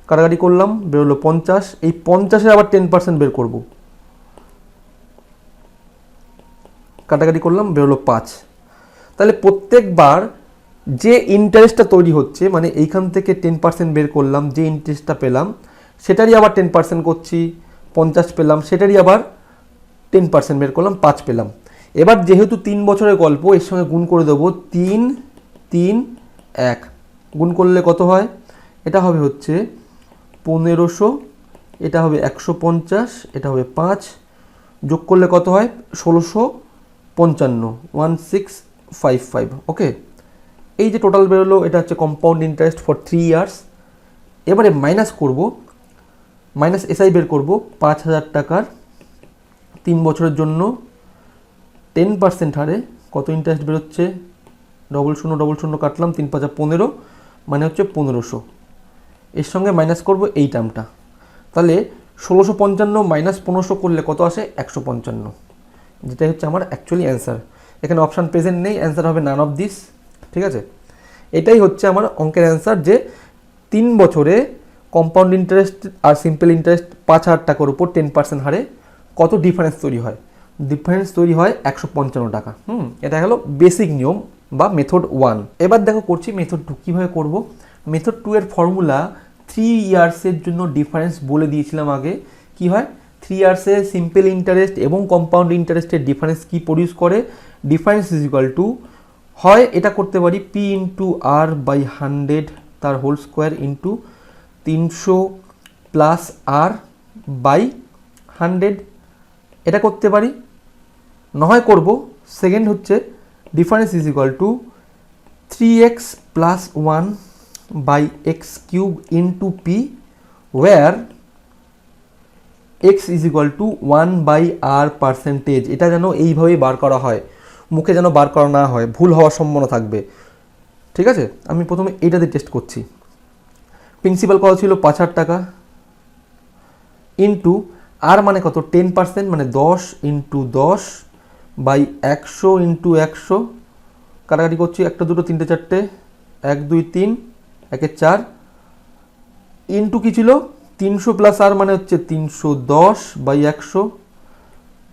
কাটাকাটি করলাম, বেরোলো 50। এই 50-এর আবার 10% বের করব, কাটাকাটি করলাম, বেরোলো 5। তাহলে প্রত্যেকবার যে ইন্টারেস্টটা তৈরি হচ্ছে, মানে এইখান থেকে 10% বের করলাম, যে ইন্টারেস্টটা পেলাম সেটারই আবার 10% করছি, 50 পেলাম, সেটারই আবার 10% বের করলাম, 5 পেলাম। এবার যেহেতু 3 বছরের গল্প, এর সঙ্গে গুণ করে দেবো 3 3 1। গুণ করলে কত হয়? এটা হবে হচ্ছে 1500, এটা হবে 150, এটা হবে 5, যোগ করলে কত হয়? 1655, 1655। ওকে, এই যে টোটাল বেরোলো এটা হচ্ছে কম্পাউন্ড ইন্টারেস্ট ফর 3 ইয়ার্স। এবারে মাইনাস করব, মাইনাস এসআই বের করব। 5000 টাকার 3 বছরের জন্য 10% হারে কত ইন্টারেস্ট বেরোচ্ছে? 0000 কাটলাম, 3 5 15, মানে হচ্ছে 1500। এর সঙ্গে মাইনাস করব এই টার্মটা, তাহলে 1655 মাইনাস 1500 করলে কত আসে? 155, যেটাই হচ্ছে আমার অ্যাকচুয়ালি অ্যান্সার। এখানে অপশান প্রেজেন্ট নেই, অ্যান্সার হবে নান অফ দিস। ঠিক আছে, এটাই হচ্ছে আমার অঙ্কের অ্যান্সার, যে 3 বছরে কম্পাউন্ড ইন্টারেস্ট আর সিম্পল ইন্টারেস্ট 5000 টাকার উপর 10% হারে কত ডিফারেন্স তৈরি হয়? ডিফারেন্স তৈরি হয় 155 টাকা। এটা হলো বেসিক নিয়ম বা মেথড 1। এবার দেখো করছি মেথড 2। কীভাবে করব? মেথড 2 এর ফর্মুলা 3 ইয়ার্সের জন্য ডিফারেন্স বলে দিয়েছিলাম আগে। কি হয়? 3 ইয়ার্সে সিম্পল ইন্টারেস্ট এবং কম্পাউন্ড ইন্টারেস্টের ডিফারেন্স কি প্রডিউস করে? ডিফারেন্স ইজ ইকুয়াল টু, হয় এটা করতে পারি P × R/100 তার whole square into 300 plus R by 100, এটা করতে পারি। নয় করব সেকেন্ড হচ্ছে difference is equal to 3x plus 1 by x cube into P, where X is equal to 1 by R percentage. এটা যেন এইভাবেই বার করা হয়, মুখে যেন বার করা না হয়, ভুল হওয়ার সম্ভাবনা থাকবে। ঠিক আছে, আমি প্রথমে এইটাতে টেস্ট করছি। প্রিন্সিপাল কত ছিল 5,000 টাকা, ইন্টু আর মানে কত 10%, মানে 10 ইন্টু 10 বাই 100 ইন্টু 100, কাটাকাটি করছি, 1 2 3 4, 1 2 3, 1 4, ইন্টু কী ছিল 300 প্লাস আর মানে হচ্ছে 310 বাই 100।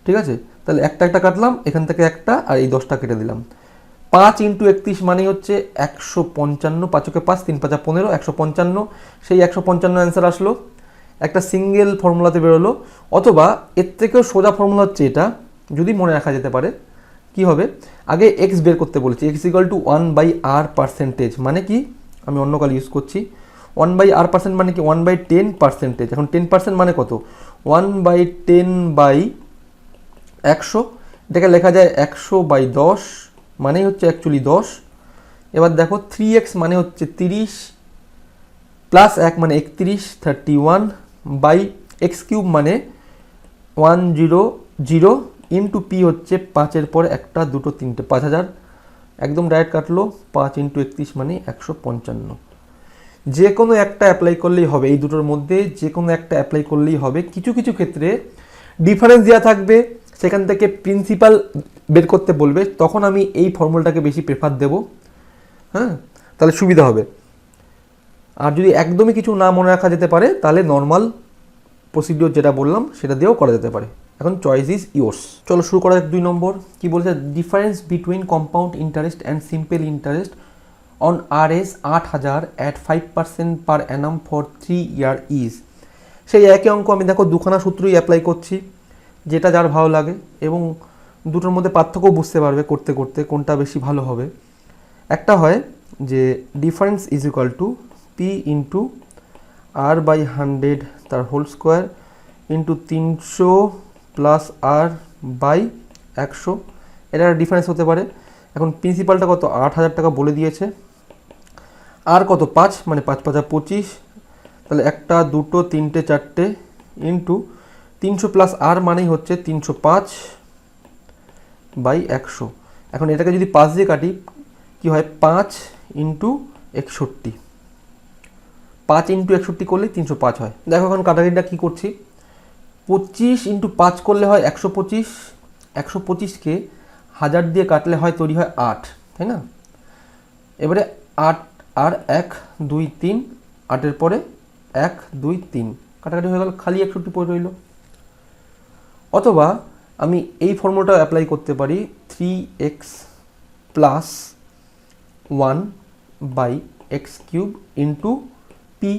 ঠিক আছে, তাহলে একটা একটা কাটলাম, এখান থেকে একটা আর এই 10টা কেটে দিলাম। 5 ইন্টু 31 মানে হচ্ছে 155, 5 × 5 3 5 15, 155। সেই 155 অ্যান্সার আসলো, একটা সিঙ্গেল ফর্মুলাতে বেরোলো। অথবা এর থেকেও সোজা ফর্মুলা হচ্ছে এটা, যদি মনে রাখা যেতে পারে। কি হবে, আগে এক্স বের করতে বলেছি, X equal to 1 by R percentage, মানে কি আমি অন্য কাল ইউজ করছি। 1 বাই আর পার্সেন্ট মানে কি 1 বাই 10%। এখন 10% মানে কত, 1 বাই 10 বাই 100, এটাকে লেখা যায় 100 বাই 10, মানেই হচ্ছে অ্যাকচুয়ালি 10। এবার দেখো 3x মানে হচ্ছে 30 প্লাস 1 মানে 31, 31 বাই এক্স কিউব মানে 100 ইন্টু পি হচ্ছে 5-এর পরে 1 2 3 5000, একদম ডাইরেক্ট কাটলো। 5 ইন্টু 31 মানে 155। যে কোনো একটা অ্যাপ্লাই করলেই হবে, এই দুটোর মধ্যে যে কোনো একটা অ্যাপ্লাই করলেই হবে। কিছু কিছু ক্ষেত্রে ডিফারেন্স দেওয়া থাকবে, সেখান থেকে প্রিন্সিপাল বের করতে বলবে, তখন আমি এই ফর্মুলাটাকে বেশি প্রেফার দেব। হ্যাঁ, তাহলে সুবিধা হবে। আর যদি একদমই কিছু না মনে রাখা যেতে পারে, তাহলে নর্মাল প্রসিডিওর যেটা বললাম সেটা দিয়েও করা যেতে পারে। এখন চয়েস ইজ ইয়োর্স। চলো শুরু করা যাক। 2 নম্বর কি বলছে, difference between compound interest and simple interest on RS 8,000 at 5% per annum for 3 year is. সেই একই অঙ্ক আমি দেখো দুখানা সূত্রই অ্যাপ্লাই করছি, যেটা যার ভালো লাগে, এবং দুটোর মধ্যে পার্থক্য বুঝতে পারবে করতে করতে কোনটা বেশি ভালো হবে। একটা হয় যে difference is equal to P into R by 100 তার whole square into 300 plus R by 100, এটা ডিফারেন্স হতে পারে। এখন প্রিন্সিপালটা কত 8,000 টাকা বলে দিয়েছে, আর কত 5 মানে 5 5 25, তাহলে 1 2 3 4 ইন্টু 300 প্লাস আর মানেই হচ্ছে 305 বাই 100। এখন এটাকে যদি 5 দিয়ে কাটি কি হয়, 5 ইন্টু 61, 5 ইন্টু 61 করলে 305 হয়। দেখো এখন কাটাকাটিটা কী করছি, 25 ইন্টু 5 করলে হয় 125, 125কে 1000 দিয়ে কাটলে হয় তৈরি হয় 8, তাই না? এবারে 8 আর 1 2 3, 8-এর পরে 1 2 3, কাটাকাটি হয়ে গেল, খালি 61 পড়ে রইল। অথবা আমি এই ফর্মুলাটা অ্যাপ্লাই করতে পারি, 3x plus 1 by x cube into P.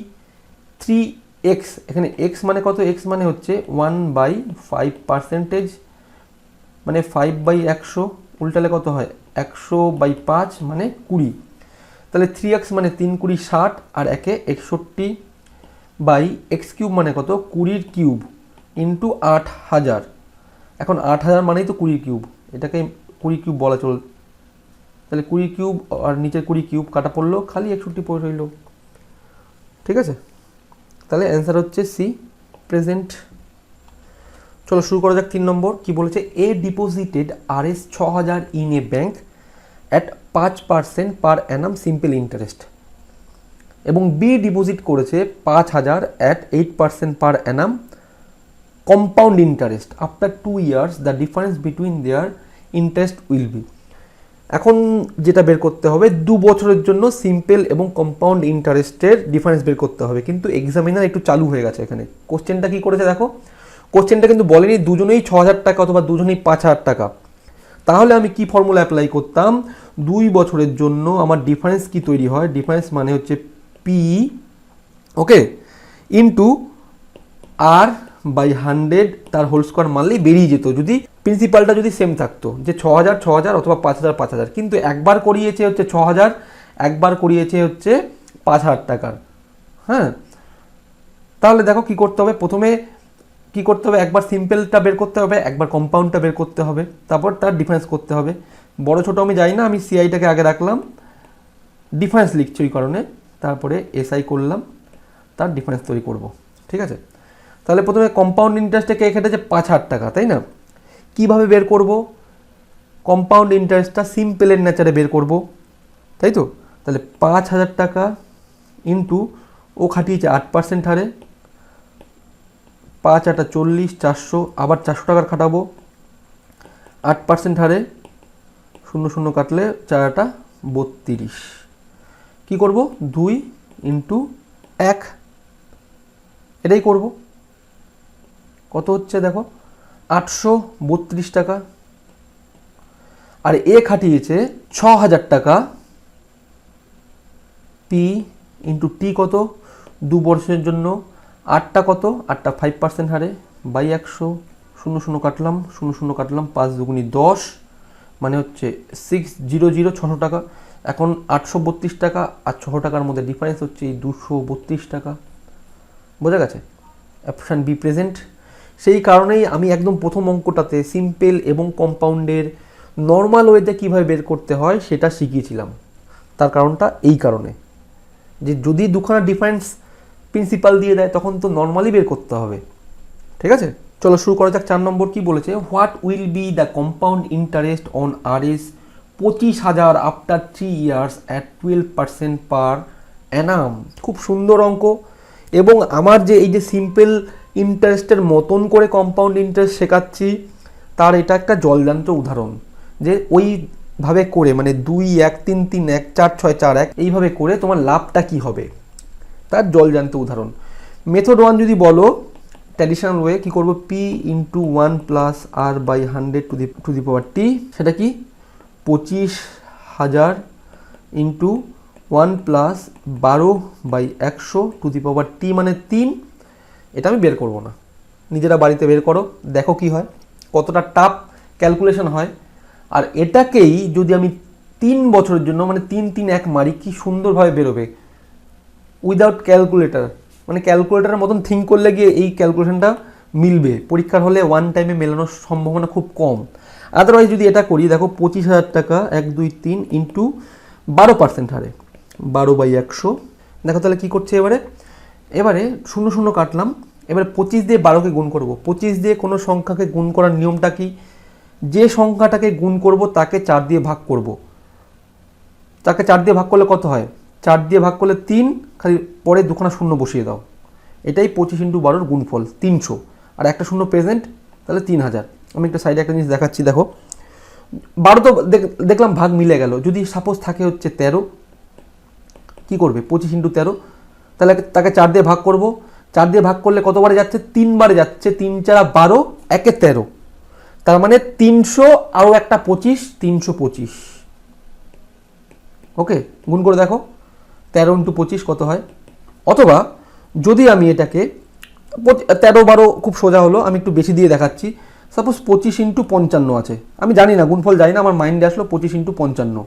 3x, এখানে x মানে কত, x মানে হচ্ছে 1 বাই 5%, মানে 5 বাই 100, উল্টালে কত হয় 100 বাই 5 মানে 20। তাহলে 3x মানে 3 20 60, আর 1 61 বাই এক্স কিউব মানে কত 20 কিউব ইন্টু 8000। এখন 8000 মানেই তো 20 কিউব, এটাকে 20 কিউব বলা চল। তাহলে 20 কিউব আর নিচের 20 কিউব কাটা পড়লো, খালি 61 পড়ে রইল। ঠিক আছে, তাহলে অ্যান্সার হচ্ছে সি, প্রেজেন্ট। চলো শুরু করা যাক। 3 নম্বর কি বলেছে, A deposited RS 6,000 in a bank at 5% per annum simple interest, এবং বি ডিপোজিট করেছে 5,000 at 8% per annum compound interest. After 2 years the difference between their interest will be. এখন যেটা বের করতে হবে, 2 বছরের জন্য সিম্পল এবং কম্পাউন্ড ইন্টারেস্টের ডিফারেন্স বের করতে হবে। কিন্তু এক্সামিনার একটু চালু হয়ে গেছে এখানে। কোশ্চেনটা কি করেছে দেখো, কোশ্চেনটা কিন্তু বলেনি দুজনেই 6,000 টাকা অথবা দুজনেই 5,000 টাকা। তাহলে আমি কি ফর্মুলা অ্যাপ্লাই করতাম, 2 বছরের জন্য আমার ডিফারেন্স কি তৈরি হয়, ডিফারেন্স মানে হচ্ছে P, okay, into R by 100 তার হোল স্কোয়ার মারলেই বেরিয়ে যেত, যদি প্রিন্সিপালটা যদি সেম থাকতো, যে 6,000 6,000 অথবা 5,000 5,000। কিন্তু একবার করিয়েছে হচ্ছে 6,000, একবার করিয়েছে হচ্ছে 5,000 টাকার। হ্যাঁ, তাহলে দেখো কি করতে হবে, প্রথমে কি করতে হবে, একবার সিম্পলটা বের করতে হবে, একবার কম্পাউন্ডটা বের করতে হবে, তারপর তার ডিফারেন্স করতে হবে। বড় ছোট আমি যাই না, আমি সিআইটাকে আগে রাখলাম, ডিফারেন্স লিখছি ওই কারণে, তারপরে এসআই করলাম, তার ডিফারেন্স তৈরি করব। ঠিক আছে, তাহলে প্রথমে কম্পাউন্ড ইন্টারেস্টটাকে কেটেছে 5,000 টাকা, তাই না? কিভাবে বের করব? কম্পাউন্ড ইন্টারেস্টটা সিম্পলের নেচারে বের করব, তাই তো? তাহলে 5,000 টাকা ইন্টু ও খাটিয়েছে 8% হারে, 5 8 40, 400, আবার 400 টাকার খাটাবো 8% হারে, 0 0 কাটলে 4 8 32। কী করব? 2 ইন্টু 1, এটাই করব। কত হচ্ছে দেখো, 832 টাকা। আর এ খাটিয়েছে 6,000 টাকা, পি ইন্টু টি কত, 2 বছরের জন্য, 8টা কত, 8টা 5% হারে বাই 100, 0 0 কাটলাম, 0 0 কাটলাম, 5 দুগুনি 10, মানে হচ্ছে 600, 600 টাকা। এখন 832 টাকা আর 600 টাকার মধ্যে ডিফারেন্স হচ্ছে এই 232 টাকা। বোঝা গেছে? Option B present. সেই কারণেই আমি একদম প্রথম অঙ্কটাতে সিম্পল এবং কম্পাউন্ডের নর্মাল ওয়েতে কীভাবে বের করতে হয় সেটা শিখিয়েছিলাম। তার কারণটা এই কারণে যে যদি দুখানা ডিফারেন্স প্রিন্সিপাল দিয়ে দেয় তখন তো নর্মালি বের করতে হবে। ঠিক আছে, চলো শুরু করা যাক। 4 নম্বর কি বলেছে, what will be the compound interest on RS 25,000 after 3 years at 12% পার অ্যানাম। খুব সুন্দর অঙ্ক, এবং আমার যে এই যে সিম্পল ইন্টারেস্টের মতন করে কম্পাউন্ড ইন্টারেস্ট শেখাচ্ছি তার এটা একটা জলজান্ত উদাহরণ, যে ওইভাবে করে মানে 2 1 3 3 1 4 6 4 1 এইভাবে করে তোমার লাভটা কি হবে তার জলজান্ত উদাহরণ। মেথড 1 যদি বলো ট্র্যাডিশনাল ওয়ে, কী করবো, P into 1 plus R by 100 to the power t, সেটা কি 25,000 into 1 plus 12 by 100 to the power t মানে 3। এটা আমি বের করব না, নিজেরা বাড়িতে বের করো, দেখো কি হয়, কতটা টাফ ক্যালকুলেশন হয়। আর এটাকেই যদি আমি 3 বছরের জন্য মানে 3 3 1 মারি, কি সুন্দরভাবে বেরোবে উইদাউট ক্যালকুলেটার, মানে ক্যালকুলেটারের মতন থিঙ্ক করলে গিয়ে এই ক্যালকুলেশনটা মিলবে, পরীক্ষার হলে ওয়ান টাইমে মেলানোর সম্ভাবনা খুব কম। আদারওয়াইজ যদি এটা করি, দেখো 25,000 টাকা 1 2 3 ইন্টু 12% হারে 12 বাই 100, দেখো তাহলে কী করছে এবারে 0 0 কাটলাম, এবারে 25 দিয়ে 12কে গুণ করব। 25 দিয়ে কোনো সংখ্যাকে গুণ করার নিয়মটা কি, যে সংখ্যাটাকে গুণ করব তাকে 4 দিয়ে ভাগ করব। তাকে 4 দিয়ে ভাগ করলে কত হয়, 4 দিয়ে ভাগ করলে 3, খালি পরে দুখানা শূন্য বসিয়ে দাও, এটাই 25 ইন্টু 12 গুণফল 300, আর একটা শূন্য প্রেজেন্ট, তাহলে 3,000। আমি একটা সাইডে একটা জিনিস দেখাচ্ছি, দেখো 12 তো দেখলাম ভাগ মিলে গেল, যদি সাপোজ থাকে হচ্ছে 13, কী করবে 25 ইন্টু 13, তাহলে তাকে 4 দিয়ে ভাগ করব। 4 দিয়ে ভাগ করলে কতবারে যাচ্ছে, 3 বারে যাচ্ছে, 3 4 12, 1 13, তার মানে 300 আরও একটা 25, 325। ওকে, গুণ করে দেখো 13 ইন্টু 25 কত হয়। অথবা যদি আমি এটাকে 13 12 খুব সোজা হলো, আমি একটু বেশি দিয়ে দেখাচ্ছি, সাপোজ 25 ইন্টু 55 আছে, আমি জানি না গুণফল জানি না, আমার মাইন্ডে আসলো 25 ইন্টু 55।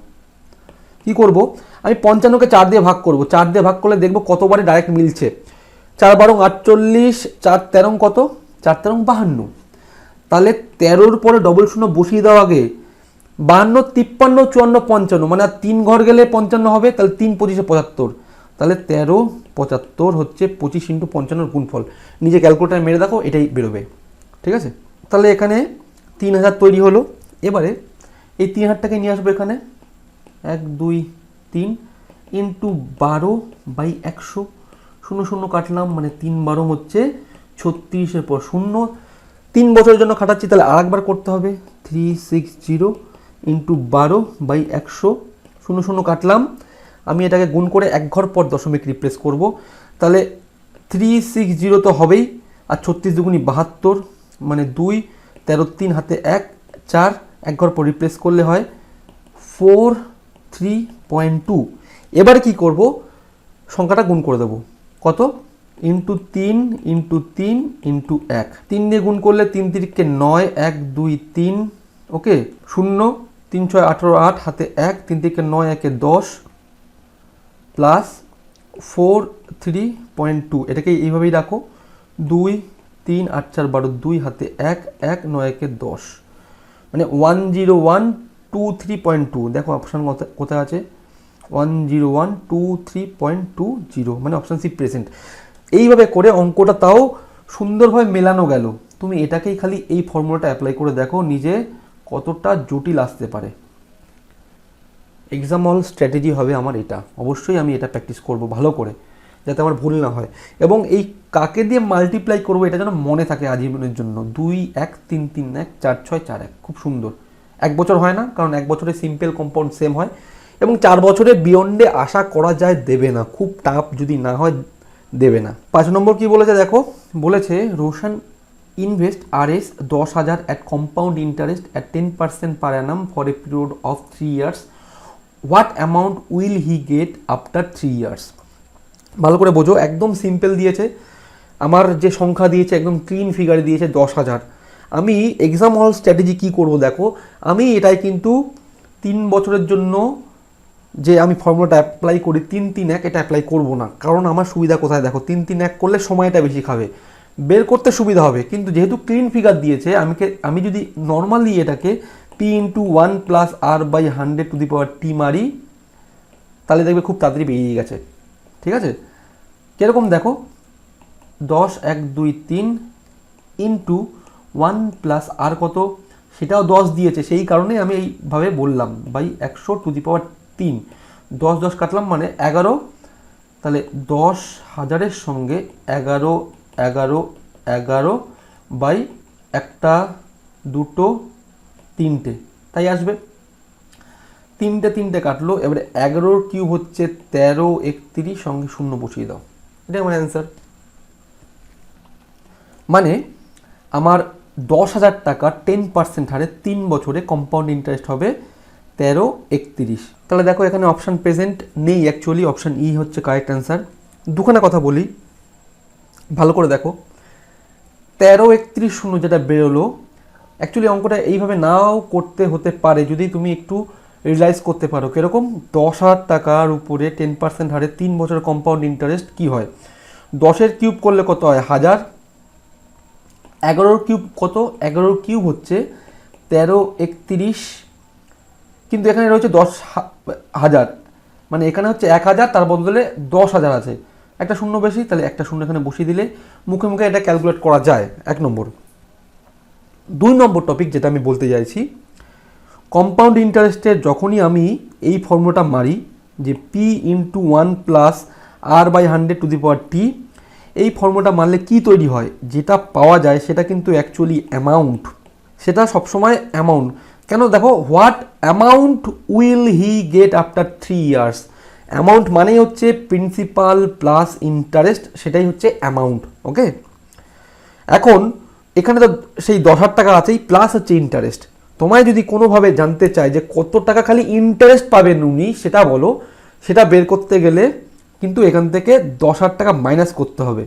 কী করবো, আমি 55কে 4 দিয়ে ভাগ করব, 4 দিয়ে ভাগ করলে দেখবো কতবারে ডাইরেক্ট মিলছে, 4 12 48, 4 13 কত, 4 13 52, তাহলে 13-র পরে ডবল শূন্য বসিয়ে দেওয়া আগে 52 53 54 55, মানে আর 3 ঘর গেলে 55 হবে, তাহলে 3 25 75, তাহলে 13 75 হচ্ছে 25 ইন্টু 55 গুণফল। নিজে ক্যালকুলেটার মেরে দেখো, এটাই বেরোবে। ঠিক আছে, তাহলে এখানে 3,000 তৈরি হলো। এবারে এই 3,000টাকে নিয়ে আসবো এখানে, 1 2 3 ইন্টু 12 বাই 100, 0 0 কাটলাম, মানে 3 12 হচ্ছে 36-এর পর 0, 3 বছরের জন্য খাটাচ্ছি, তাহলে আরেকবার করতে হবে, 360 ইন্টু 12 বাই 100, 0 0 কাটলাম, আমি এটাকে গুণ করে 1 ঘর পর দশমিক রিপ্লেস করব, তাহলে 360 তো হবেই, আর 36 দুগুনি 72, মানে 2 13 3 হাতে 1 4, 1 ঘর পর রিপ্লেস করলে হয় 43.2। এবারে কি করব, সংখ্যাটা গুণ করে দেবো, কত, ইন্টু 3 ইন্টু 3 ইন্টু 1, 3 দিয়ে গুণ করলে 3 3কে 9, 1 2 3, ওকে 0 3 6 18 8 হাতে 1, 3 থেকে 9 1 10 প্লাস 43.2, এটাকে এইভাবেই রাখো। 2 3 8 4 12, 2 হাতে 1 1 9 একে 10, মানে 10123.2। দেখো অপশান কোথায় আছে, 10123.20, মানে অপশান সি প্রেজেন্ট। এইভাবে করে অঙ্কটা তাও সুন্দরভাবে মেলানো গেল। তুমি এটাকেই খালি এই ফর্মুলাটা অ্যাপ্লাই করে দেখো নিজে কতটা জটিল আসতে পারে। এক্সাম্পল স্ট্র্যাটেজি হবে আমার এটা, অবশ্যই আমি এটা প্র্যাকটিস করব ভালো করে, যাতে আমার ভুল না হয়। এবং এই কাকে দিয়ে মাল্টিপ্লাই করবো এটা যেন মনে থাকে আজীবনের জন্য। 2 1 3 3 1 4 6 4 1, খুব সুন্দর। 1 বছর হয় না, কারণ 1 বছরে সিম্পল কম্পাউন্ড সেম হয়, এবং 4 বছরে বিয়ন্ডে আশা করা যায় দেবে না, খুব টাফ যদি না হয় দেবে না। 5 নম্বর কি বলেছে দেখো, বলেছে Roshan invest RS 10,000 at compound interest at 10% per annum for a period of 3 years. What amount will he get after 3 years? ভালো করে বোঝো, একদম সিম্পল দিয়েছে। আমার যে সংখ্যা দিয়েছে একদম ক্লিন ফিগার দিয়েছে 10,000। আমি এক্সাম হল স্ট্র্যাটেজি কী করবো দেখো, আমি এটাই কিন্তু 3 বছরের জন্য যে আমি ফর্মুলাটা অ্যাপ্লাই করি 3 3 1, এটা অ্যাপ্লাই করব না, কারণ আমার সুবিধা কোথায় দেখো, 3 3 1 করলে সময়টা বেশি খাবে, বের করতে সুবিধা হবে। কিন্তু যেহেতু ক্লিন ফিগার দিয়েছে, আমি যদি নর্মালি এটাকে p × 1 + r/100 t মারি, তাহলে দেখবে খুব তাড়াতাড়ি বেরিয়ে গেছে। ঠিক আছে, কীরকম দেখো, 10 1 2 3 ইন্টু 1 + r কত, সেটাও 10 দিয়েছে, সেই কারণে আমি এইভাবে বললাম বাই 100⁻3। 10 10 কাটলাম মানে 11, তাহলে 10,000-এর সঙ্গে 11 11 11 বাই 1 2 3, তাই আসবে। 3 কাটলো, এবারে 11 কিউব হচ্ছে 13 31, সঙ্গে 0 বসিয়ে দাও, এটাই আমার অ্যান্সার। মানে আমার 10,000 টাকা 10% হারে 3 বছরে কম্পাউন্ড ইন্টারেস্ট হবে 13 31। তাহলে দেখো এখানে অপশান প্রেজেন্ট নেই, অ্যাকচুয়ালি অপশান ই হচ্ছে কারেক্ট অ্যান্সার। দুখানা কথা বলি, ভালো করে দেখো, 13 31 0 যেটা বেরোলো, অ্যাকচুয়ালি অঙ্কটা এইভাবে নাও করতে হতে পারে যদি তুমি একটু রিয়েলাইজ করতে পারো। কীরকম, 10,000 টাকার উপরে 10% হারে 3 বছর কম্পাউন্ড ইন্টারেস্ট কী হয়, 10-এর কিউব করলে কত হয় 1000, 11-র কিউব কত, 11-র কিউব হচ্ছে 13 31, কিন্তু এখানে রয়েছে 10,000, মানে এখানে হচ্ছে 1,000, তার বদলে 10,000 আছে, একটা শূন্য বেশি, তাহলে একটা শূন্য এখানে বসিয়ে দিলে মুখে মুখে এটা ক্যালকুলেট করা যায়। 1 নম্বর। 2 নম্বর টপিক যেটা আমি বলতে চাইছি, কম্পাউন্ড ইন্টারেস্টের যখনই আমি এই ফর্মুলাটা মারি যে p × 1 + r/100 এই ফর্মুলাটা মারলে কি তৈরি হয়, যেটা পাওয়া যায় সেটা কিন্তু অ্যাকচুয়ালি অ্যামাউন্ট, সেটা সবসময় অ্যামাউন্ট। কেন দেখো, what amount will he get after 3 years, amount মানেই হচ্ছে প্রিন্সিপাল প্লাস ইন্টারেস্ট, সেটাই হচ্ছে অ্যামাউন্ট। ওকে, এখন এখানে তো সেই 10,000 টাকা আছেই, প্লাস হচ্ছে ইন্টারেস্ট। তোমায় যদি কোনোভাবে জানতে চায় যে কত টাকা খালি ইন্টারেস্ট পাবেন উনি, সেটা বলো, সেটা বের করতে গেলে কিন্তু এখান থেকে 10,000 টাকা মাইনাস করতে হবে,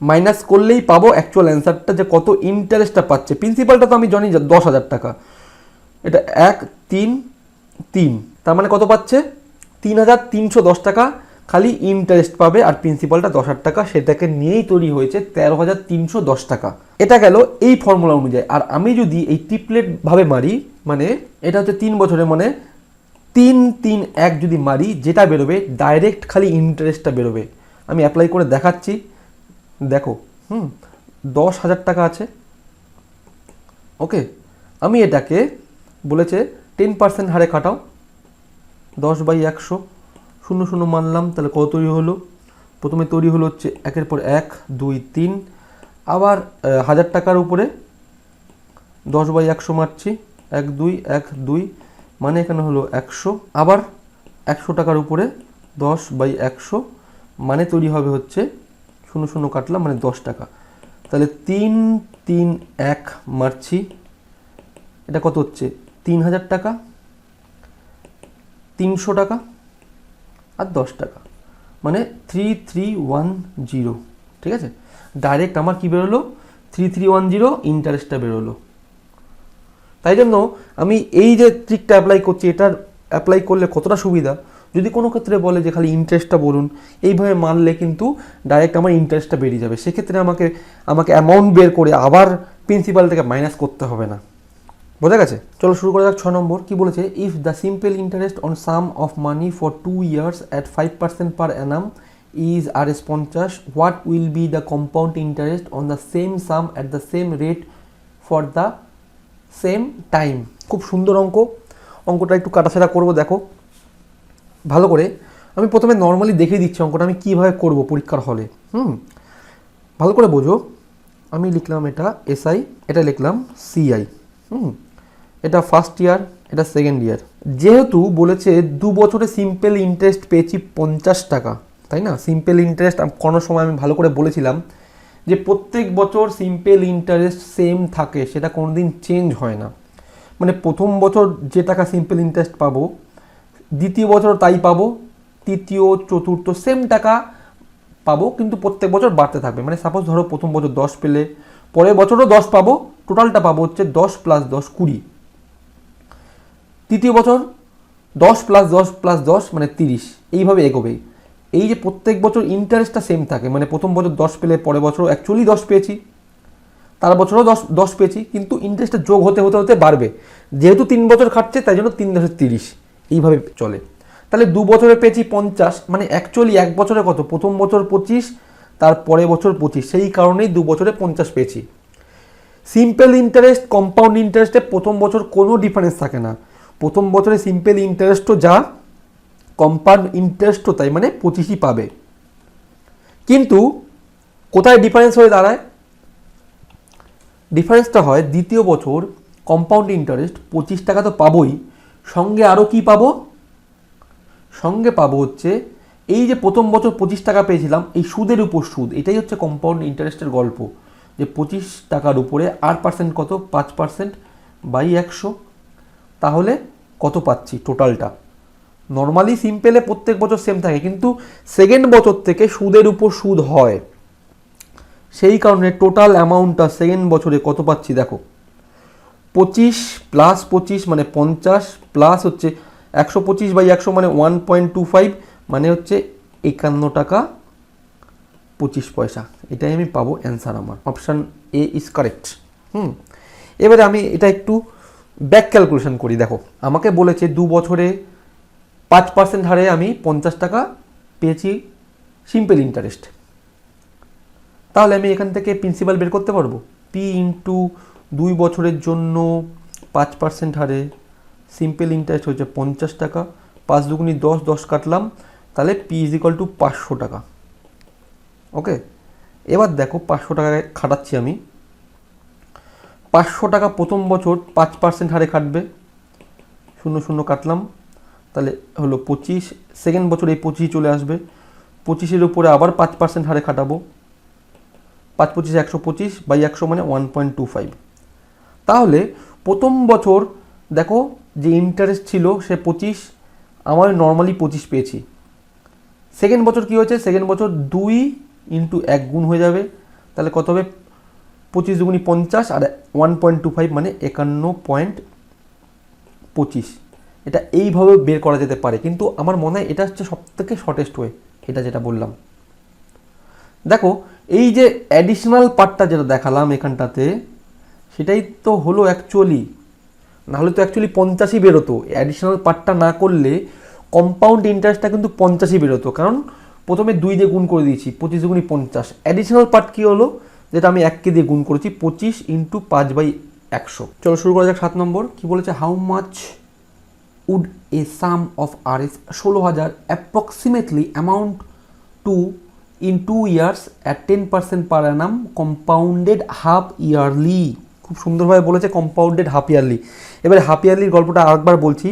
মাইনাস করলেই পাবো অ্যাকচুয়াল অ্যান্সারটা যে কত ইন্টারেস্টটা পাচ্ছে। প্রিন্সিপালটা তো আমি জানি 10,000 টাকা, এটা 1 3 3, তার মানে কত পাচ্ছে 3,310 টাকা খালি ইন্টারেস্ট পাবে, আর প্রিন্সিপালটা 10,000 টাকা, সেটাকে নিয়েই তৈরি হয়েছে 13,310 টাকা। এটা গেল এই ফর্মুলা অনুযায়ী। আর আমি যদি এই ট্রিপলেট ভাবে মারি, মানে এটা হচ্ছে 3 বছরে, মানে 3 3 1 যদি মারি, যেটা বেরোবে ডাইরেক্ট খালি ইন্টারেস্টটা বেরোবে। আমি অ্যাপ্লাই করে দেখাচ্ছি, দেখো 10,000 টাকা আছে। ওকে, আমি এটাকে বলেছে 10% হারে কাটাও, 10/100, 0 0 মানলাম, তাহলে কত তৈরি হলো, প্রথমে তৈরি হলো হচ্ছে 1-এর পর 1 2 3, আবার 1,000 টাকার উপরে 10/100 মারছি, 1 2 1 2, মানে এখানে হলো 100, আবার 100 টাকার উপরে 10/100, মানে তৈরি হবে হচ্ছে 0 0 কাটলাম, মানে 10 টাকা। তাহলে 3 3 1 মারছি, এটা কত হচ্ছে 3,000 টাকা, 300 টাকা আর 10 টাকা, মানে 3310। ঠিক আছে, ডাইরেক্ট আমার কি বেরোলো 3310 ইন্টারেস্টটা বেরোলো। তাই জন্য আমি এই যে ট্রিকটা অ্যাপ্লাই করছি, এটার অ্যাপ্লাই করলে কতটা সুবিধা, যদি কোনো ক্ষেত্রে বলে যে খালি ইন্টারেস্টটা বলুন, এইভাবে মানলে কিন্তু ডাইরেক্ট আমার ইন্টারেস্টটা বেরিয়ে যাবে, সেক্ষেত্রে আমাকে অ্যামাউন্ট বের করে আবার প্রিন্সিপাল থেকে মাইনাস করতে হবে না। বোঝা গেছে? চলো শুরু করা যাক 6 নম্বর। কি বলেছে? If the simple interest on some of money for 2 years at 5% per annum is Rs 50, what will be the compound interest on the same sum at the same rate for the same time? খুব সুন্দর অঙ্কটা একটু কাটাছেড়া করবো, দেখো ভালো করে। আমি প্রথমে নর্মালি দেখিয়ে দিচ্ছি অঙ্কটা আমি কীভাবে করব পরীক্ষার হলে। ভালো করে বোঝো। আমি লিখলাম এটা এসআই, এটা লিখলাম সিআই। এটা ফার্স্ট ইয়ার, এটা সেকেন্ড ইয়ার। যেহেতু বলেছে 2 বছরে সিম্পল ইন্টারেস্ট পেয়েছি 50 টাকা, তাই না? সিম্পল ইন্টারেস্ট কোনো সময় আমি ভালো করে বলেছিলাম যে প্রত্যেক বছর সিম্পল ইন্টারেস্ট সেম থাকে, সেটা কোনো দিন চেঞ্জ হয় না। মানে প্রথম বছর যে টাকা সিম্পল ইন্টারেস্ট পাবো, দ্বিতীয় বছর তাই পাবো, তৃতীয় চতুর্থ সেম টাকা পাবো, কিন্তু প্রত্যেক বছর বাড়তে থাকবে। মানে সাপোজ ধরো প্রথম বছর 10 পেলে, পরের বছরও 10 পাবো, টোটালটা পাবো হচ্ছে 10 + 10 20। তৃতীয় বছর 10 + 10 + 10 মানে 30, এইভাবে এগোবে। এই যে প্রত্যেক বছর ইন্টারেস্টটা সেম থাকে, মানে প্রথম বছর 10 পেলে পরের বছরও অ্যাকচুয়ালি 10 পেয়েছি, তার বছরও 10 পেয়েছি, কিন্তু ইন্টারেস্টটা যোগ হতে হতে হতে বাড়বে। যেহেতু 3 বছর খাটছে তাই জন্য 3 × 10 = 30, এইভাবে চলে। তাহলে 2 বছরে পেয়েছি 50, মানে অ্যাকচুয়ালি 1 বছরে কত? প্রথম বছর 25, তার পরের বছর 25, সেই কারণেই 2 বছরে 50 পেয়েছি। সিম্পল ইন্টারেস্ট কম্পাউন্ড ইন্টারেস্টে প্রথম বছর কোনো ডিফারেন্স থাকে না। প্রথম বছরে সিম্পল ইন্টারেস্টও যা, কম্পাউন্ড ইন্টারেস্টও তাই, মানে 25ই পাবে। কিন্তু কোথায় ডিফারেন্স হয়ে দাঁড়ায়? ডিফারেন্সটা হয় দ্বিতীয় বছর কম্পাউন্ড ইন্টারেস্ট 25 টাকা তো পাবোই, সঙ্গে আরও কি পাবো? সঙ্গে পাবো হচ্ছে এই যে প্রথম বছর 25 টাকা পেয়েছিলাম, এই সুদের উপর সুদ। এটাই হচ্ছে কম্পাউন্ড ইন্টারেস্টের গল্প, যে 25 টাকার উপরে আর পার্সেন্ট কত? 5% / 100। তাহলে কত পাচ্ছি টোটালটা? নর্মালি সিম্পলে প্রত্যেক বছর সেম থাকে, কিন্তু সেকেন্ড বছর থেকে সুদের উপর সুদ হয়, সেই কারণে টোটাল অ্যামাউন্টটা সেকেন্ড বছরে কত পাচ্ছি দেখো। 25 + 25 মানে 50, প্লাস হচ্ছে 125 / 100 মানে 1.25, মানে হচ্ছে 51 টাকা 25 পয়সা। এটাই আমি পাবো অ্যান্সার, আমার অপশান এ ইজ কারেক্ট। এবারে আমি এটা একটু ব্যাক ক্যালকুলেশন করি। দেখো আমাকে বলেছে 2 বছরে 5% হারে আমি 50 টাকা পেয়েছি সিম্পল ইন্টারেস্ট। তাহলে আমি এখান থেকে প্রিন্সিপাল বের করতে পারবো। পি ইন্টু 2 বছরের জন্য 5% হারে সিম্পল ইন্টারেস্ট হচ্ছে 50 টাকা, 5 × 2 = 10, 10 কাটলাম, তাহলে পি = 500 টাকা। ওকে, এবার দেখো 500 টাকায় খাটাচ্ছি আমি। 500 টাকা প্রথম বছর 5% হারে খাটবে, 0 0 কাটলাম, তাহলে হলো 25। সেকেন্ড বছর এই 25 চলে আসবে, 25-এর উপরে আবার 5% হারে খাটাবো, 5 × 25 = 125 / 100 মানে 1.25। তাহলে প্রথম বছর দেখো যে ইন্টারেস্ট ছিল সে 25, আমার নর্মালি 25 পেয়েছি। সেকেন্ড বছর কী হয়েছে? সেকেন্ড বছর 2 × 1 গুণ হয়ে যাবে, তাহলে কত হবে? 25 × 2 = 50 আর 1.25 মানে 51.25। এটা এইভাবে বের করা যেতে পারে, কিন্তু আমার মনে হয় এটা হচ্ছে সবথেকে শর্টেস্ট ওয়ে, এটা যেটা বললাম। দেখো এই যে অ্যাডিশনাল পার্টটা যেটা দেখালাম এখানটাতে, সেটাই তো হলো অ্যাকচুয়ালি, নাহলে তো অ্যাকচুয়ালি 50ই বেরোতো। অ্যাডিশনাল পার্টটা না করলে কম্পাউন্ড ইন্টারেস্টটা কিন্তু 50ই বেরোতো, কারণ প্রথমে 2 দিয়ে গুণ করে দিয়েছি, 25 × 50। অ্যাডিশনাল পার্ট কী হলো? যেটা আমি 1কে দিয়ে গুণ করেছি, 25 × 5/100। চলো শুরু করা যাক 7 নম্বর। কি বলেছে? How much would a sum of Rs 16,000 approximately amount to in 2 years at 10% per annum compounded half yearly। খুব সুন্দরভাবে বলেছে কম্পাউন্ডেড হাফ ইয়ারলি। এবারে হাফ ইয়ারলির গল্পটা আরেকবার বলছি।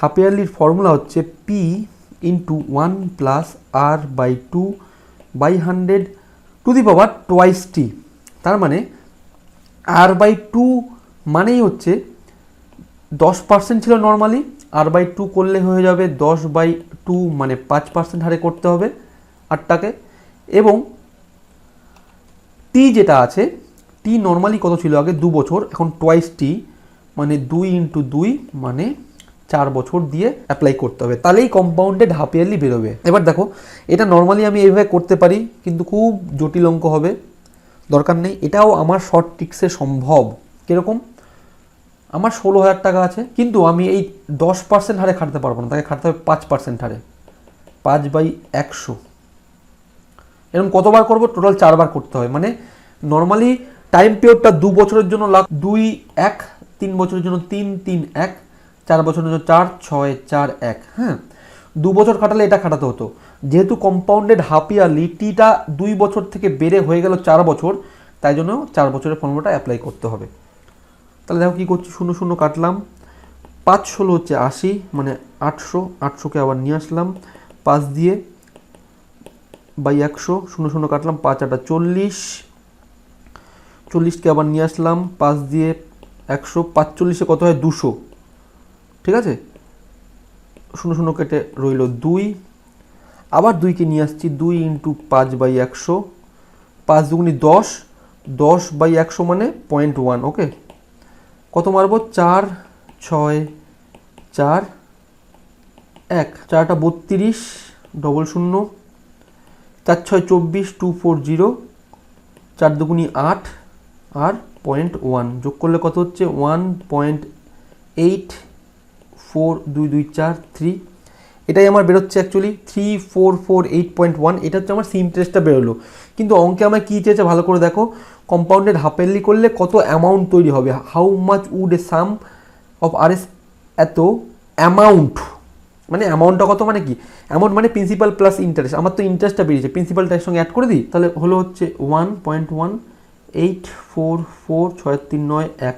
হাফ ইয়ারলির ফর্মুলা হচ্ছে P × 1 + R/2/100 to the power twice t. তার মানে R/2 মানেই হচ্ছে 10% ছিল নর্মালি, R/2 করলে হয়ে যাবে 10/2, মানে 5% হারে করতে হবে আরটাকে। এবং টি যেটা আছে, টি নর্মালি কত ছিল আগে? 2 বছর, এখন টোয়াইস টি মানে 2 × 2 মানে 4 বছর দিয়ে অ্যাপ্লাই করতে হবে, তাহলেই কম্পাউন্ডেড হাফ ইয়ারলি বেরোবে। এবার দেখো এটা নর্মালি আমি এইভাবে করতে পারি, কিন্তু খুব জটিল অঙ্ক হবে, দরকার নেই। এটাও আমার শর্ট ট্রিক্সে সম্ভব। কীরকম? আমার 16,000 টাকা আছে, কিন্তু আমি এই 10% হারে খাটতে পারবো না, তাকে খাটতে হবে 5% হারে, 5/100। এরকম কতবার করবো? টোটাল 4 বার করতে হয়। মানে নর্মালি টাইম পিরিয়ডটা 2 বছরের জন্য 2, 1, 3 বছরের জন্য 3, 3, 1, 4 বছরের জন্য 4, 6, 4, 1। হ্যাঁ, 2 বছর খাটালে এটা খাটাতে হতো। যেহেতু কম্পাউন্ডেড হাফ ইয়ারলি, টিটা 2 বছর থেকে বেড়ে হয়ে গেল 4 বছর, তাই জন্য 4 বছরের ফর্মুলাটা অ্যাপ্লাই করতে হবে। তাহলে দেখো কী করছি, 0 0 কাটলাম, 5 16 হচ্ছে 80, মানে 800, 800কে আবার নিয়ে আসলাম 5 দিয়ে বাই 100, 0 0 কাটলাম, 5 8 40, 40কে আবার নিয়ে আসলাম 5 দিয়ে 100, 45-এ কত হয়? 200। ঠিক আছে, 0 0 কেটে রইল 2, আবার 2কে নিয়ে আসছি, 2 × 5/100, 5 দুগুণি 10, 10/100 মানে 0.1। ওকে, কত মারবো? 4 6 4 1, 4টা 32, 0 0, 4 6 24, 240, 4 দুগুণি 8 আর 0.1 যোগ করলে কত হচ্ছে? 1.842 2 4 3। এটাই আমার বেরোচ্ছে অ্যাকচুয়ালি 3448.1। এটা হচ্ছে আমার সিম টেস্টটা বেরোলো। কিন্তু অঙ্কে আমার কী চেয়েছে ভালো করে দেখো, কম্পাউন্ডেড হাফ ইয়ারলি করলে কত অ্যামাউন্ট তৈরি হবে, how much would a sum of RS, এত অ্যামাউন্ট। মানে অ্যামাউন্টটা কত মানে কি? অ্যামাউন্ট মানে প্রিন্সিপাল প্লাস ইন্টারেস্ট। আমার তো ইন্টারেস্টটা বেরিয়েছে, প্রিন্সিপালটা এর সঙ্গে অ্যাড করে দিই, তাহলে হলো হচ্ছে 1.1844 1